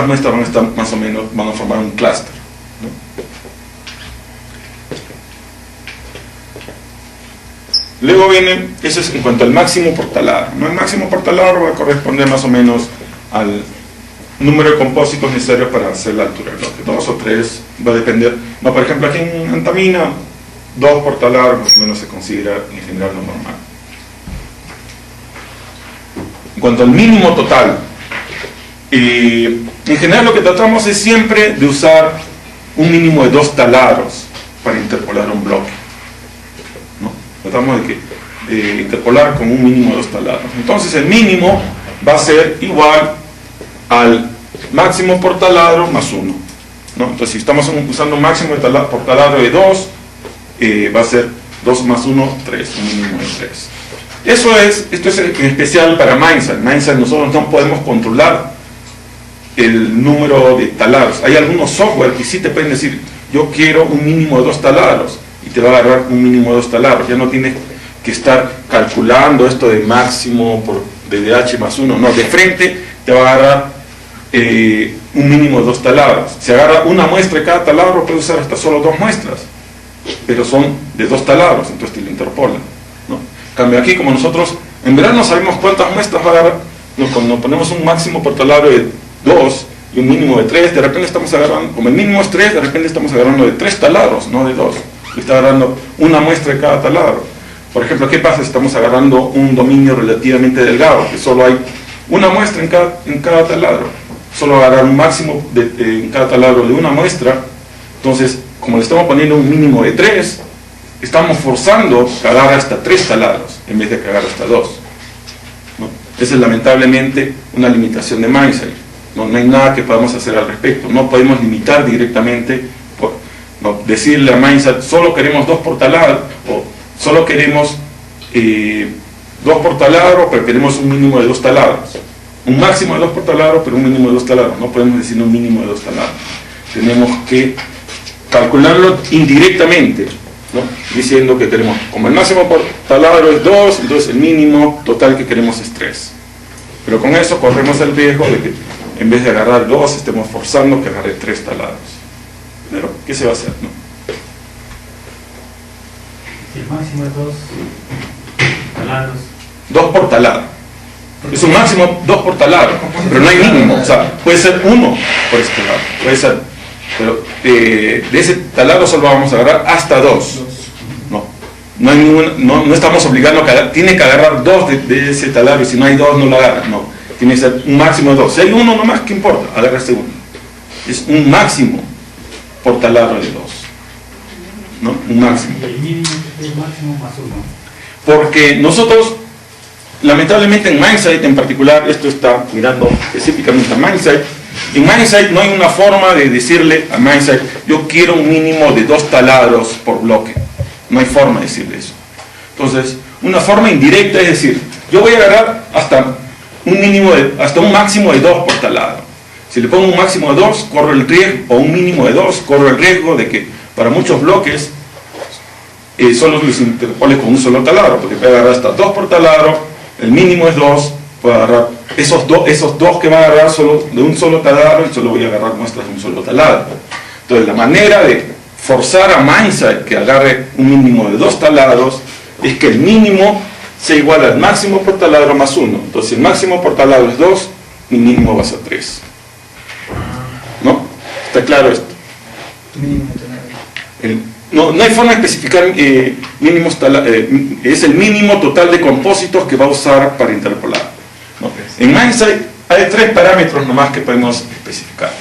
muestras van a estar más o menos, van a formar un clúster, ¿no? Luego viene, eso es en cuanto al máximo por taladro, ¿no? El máximo por taladro va a corresponder más o menos al número de compósitos necesarios para hacer la altura del bloque, 2 o 3, va a depender. No, por ejemplo, aquí en Antamina, 2 por taladro más o menos se considera en general lo normal. En cuanto al mínimo total, en general lo que tratamos es siempre de usar un mínimo de 2 taladros para interpolar un bloque, ¿no? Tratamos de interpolar con un mínimo de 2 taladros. Entonces el mínimo va a ser igual al máximo por taladro más 1, ¿no? Entonces si estamos usando un máximo por taladro de 2, va a ser 2 más 1, 3, un mínimo de 3. Esto es en especial para Mindsight. Mindsight nosotros no podemos controlar el número de taladros. Hay algunos software que sí te pueden decir, yo quiero un mínimo de 2 taladros, y te va a agarrar un mínimo de 2 taladros. Ya no tienes que estar calculando esto de máximo por DDH más 1. No, de frente te va a agarrar un mínimo de 2 taladros. Si agarra una muestra de cada taladro, puede usar hasta solo 2 muestras, pero son de 2 taladros, entonces te lo interpola, ¿no? En cambio aquí, como nosotros en verdad no sabemos cuántas muestras va a agarrar, cuando ponemos un máximo por taladro de 2 y un mínimo de 3, de repente estamos agarrando, como el mínimo es 3, de repente estamos agarrando de 3 taladros, no de 2. Está agarrando una muestra de cada taladro. Por ejemplo, ¿qué pasa si estamos agarrando un dominio relativamente delgado, que solo hay una muestra en cada taladro? Solo agarrar un máximo en cada taladro de una muestra. Entonces, como le estamos poniendo un mínimo de 3, estamos forzando que agarre hasta 3 taladros en vez de que agarre hasta 2, ¿no? Esa es lamentablemente una limitación de Mindsight. No hay nada que podamos hacer al respecto. No podemos limitar directamente, no, decirle a Mindsight, solo queremos 2 por taladro, o solo queremos 2 por taladro, pero queremos un mínimo de 2 taladros. Un máximo de 2 por taladro, pero un mínimo de 2 taladros. No podemos decir un mínimo de 2 taladros. Tenemos que calcularlo indirectamente, ¿no? Diciendo que tenemos, como el máximo por taladro es 2, entonces el mínimo total que queremos es 3. Pero con eso corremos el riesgo de que en vez de agarrar 2, estemos forzando que agarre 3 taladros. Pero, ¿qué se va a hacer, no? Si el máximo es 2 taladros. 2 por taladro. Es un máximo 2 por taladro, pero no hay mínimo. O sea, puede ser 1 por ese taladro. Puede ser, pero de ese taladro solo vamos a agarrar hasta 2. No hay no estamos obligando a que tiene que agarrar 2 de ese taladro, y si no hay 2 no lo agarra. No, tiene que ser un máximo de 2. Si hay 1 nomás, ¿qué importa? Agarra ese 1. Es un máximo por taladro de 2, ¿no? Un máximo. El mínimo es el máximo más 1. Porque nosotros, lamentablemente en Mindsight en particular, esto está mirando específicamente a Mindsight, en Mindsight no hay una forma de decirle a Mindsight, yo quiero un mínimo de 2 taladros por bloque. No hay forma de decirle eso. Entonces, una forma indirecta es decir, yo voy a agarrar hasta un máximo de 2 por taladro. Si le pongo un máximo de 2, corro el riesgo, o un mínimo de 2, corro el riesgo de que para muchos bloques solo los interpole con un solo taladro, porque puede agarrar hasta 2 por taladro, el mínimo es 2, puedo agarrar esos dos que va a agarrar solo de un solo taladro, y solo voy a agarrar muestras de un solo taladro. Entonces, la manera de forzar a Mindsight que agarre un mínimo de 2 taladros es que el mínimo sea igual al máximo por taladro más 1. Entonces, si el máximo por taladro es 2, mi mínimo va a ser 3. ¿No? ¿Está claro esto? No hay forma de especificar mínimos es el mínimo total de compósitos que va a usar para interpolar, ¿no? En Mindsight hay 3 parámetros nomás que podemos especificar.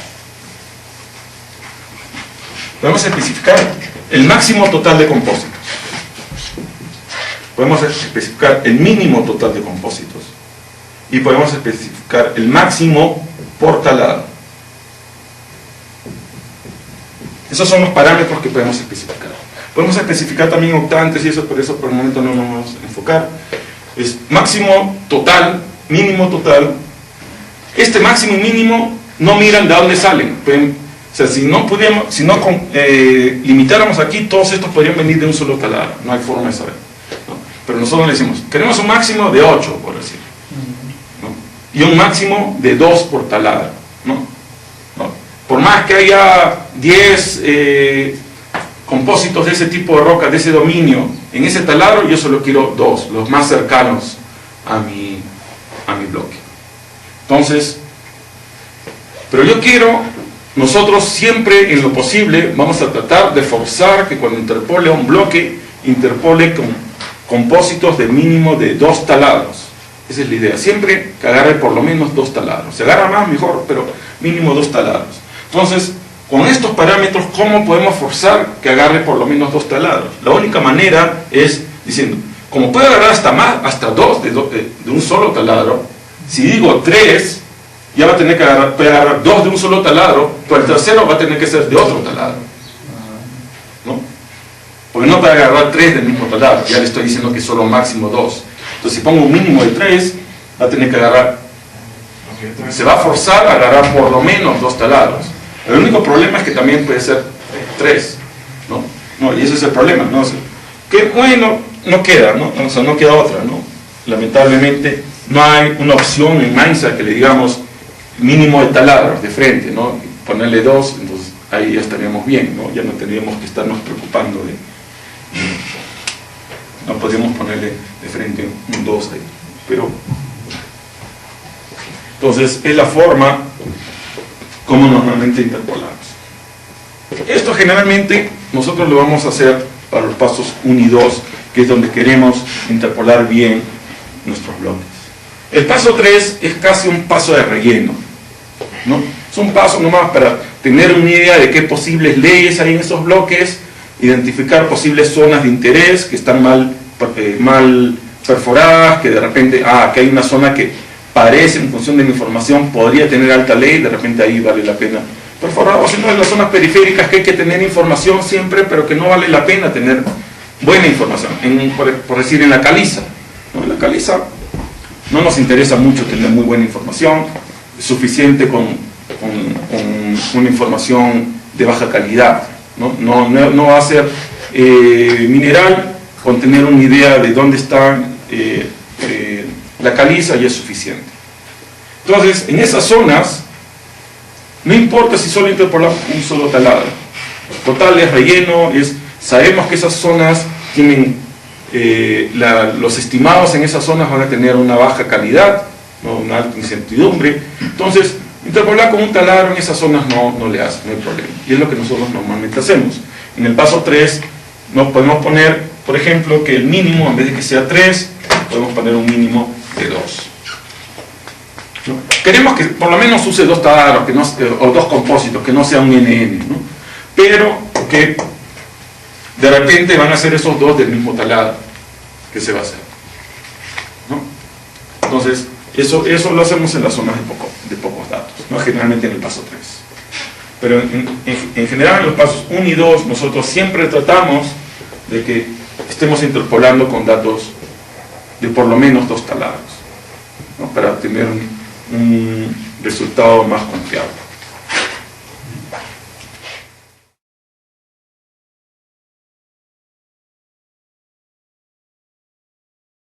Podemos especificar el máximo total de compósitos. Podemos especificar el mínimo total de compósitos. Y podemos especificar el máximo por taladro. Esos son los parámetros que podemos especificar. Podemos especificar también octantes y eso, pero eso por el momento no nos vamos a enfocar. Es máximo total, mínimo total. Este máximo y mínimo no miran de dónde salen. O sea, si no limitáramos aquí, todos estos podrían venir de un solo taladro. No hay forma de saber, ¿no? Pero nosotros le decimos, queremos un máximo de 8, por decir, ¿no? Y un máximo de 2 por taladro, ¿no? Por más que haya 10 compósitos de ese tipo de roca, de ese dominio, en ese taladro, yo solo quiero 2, los más cercanos a mi bloque. Entonces, pero yo quiero, nosotros siempre en lo posible vamos a tratar de forzar que cuando interpole a un bloque, interpole con compósitos de mínimo de 2 taladros. Esa es la idea, siempre que agarre por lo menos 2 taladros. Se agarra más, mejor, pero mínimo 2 taladros. Entonces, con estos parámetros, ¿cómo podemos forzar que agarre por lo menos 2 taladros? La única manera es diciendo, como puede agarrar hasta 2 de un solo taladro, si digo 3, ya va a tener que agarrar 2 de un solo taladro, pero el tercero va a tener que ser de otro taladro, ¿no? Porque no puede agarrar 3 del mismo taladro, ya le estoy diciendo que solo máximo 2. Entonces si pongo un mínimo de 3, va a tener que agarrar, se va a forzar a agarrar por lo menos 2 taladros. El único problema es que también puede ser 3, ¿no? Y ese es el problema, ¿no? Que bueno, no queda, ¿no? O sea, no queda otra, ¿no? Lamentablemente no hay una opción en Mainsa que le digamos mínimo de taladros de frente, ¿no? Ponerle 2, entonces ahí ya estaríamos bien, ¿no? Ya no tendríamos que estarnos preocupando de... No podríamos ponerle de frente un 2 ahí, pero... Entonces es la forma como normalmente interpolamos. Esto generalmente nosotros lo vamos a hacer para los pasos 1 y 2, que es donde queremos interpolar bien nuestros bloques. El paso 3 es casi un paso de relleno, ¿no? Es un paso nomás para tener una idea de qué posibles leyes hay en esos bloques, identificar posibles zonas de interés que están mal perforadas, que de repente, que hay una zona que parece, en función de mi información, podría tener alta ley, de repente ahí vale la pena perforar, o si no, en las zonas periféricas que hay que tener información siempre, pero que no vale la pena tener buena información, por decir en la caliza, ¿no? En la caliza no nos interesa mucho tener muy buena información, es suficiente con una información de baja calidad, no va a ser mineral, con tener una idea de dónde está la caliza ya es suficiente. Entonces, en esas zonas, no importa si solo interpolamos un solo taladro, total es relleno, sabemos que esas zonas tienen, los estimados en esas zonas van a tener una baja calidad, ¿no? Una alta incertidumbre, entonces interpolar con un taladro en esas zonas no le hace, no hay problema, y es lo que nosotros normalmente hacemos. En el paso 3 nos podemos poner, por ejemplo, que el mínimo, en vez de que sea 3, podemos poner un mínimo de 2. ¿No? Queremos que por lo menos use 2 taladros o 2 compósitos, que no sea un NN, ¿no? Pero que de repente van a ser esos 2 del mismo taladro que se va a hacer, ¿no? Entonces eso lo hacemos en las zonas de pocos datos, ¿no? Generalmente en el paso 3, pero en general en los pasos 1 y 2 nosotros siempre tratamos de que estemos interpolando con datos de por lo menos 2 taladros, ¿no? Para obtener un resultado más confiable.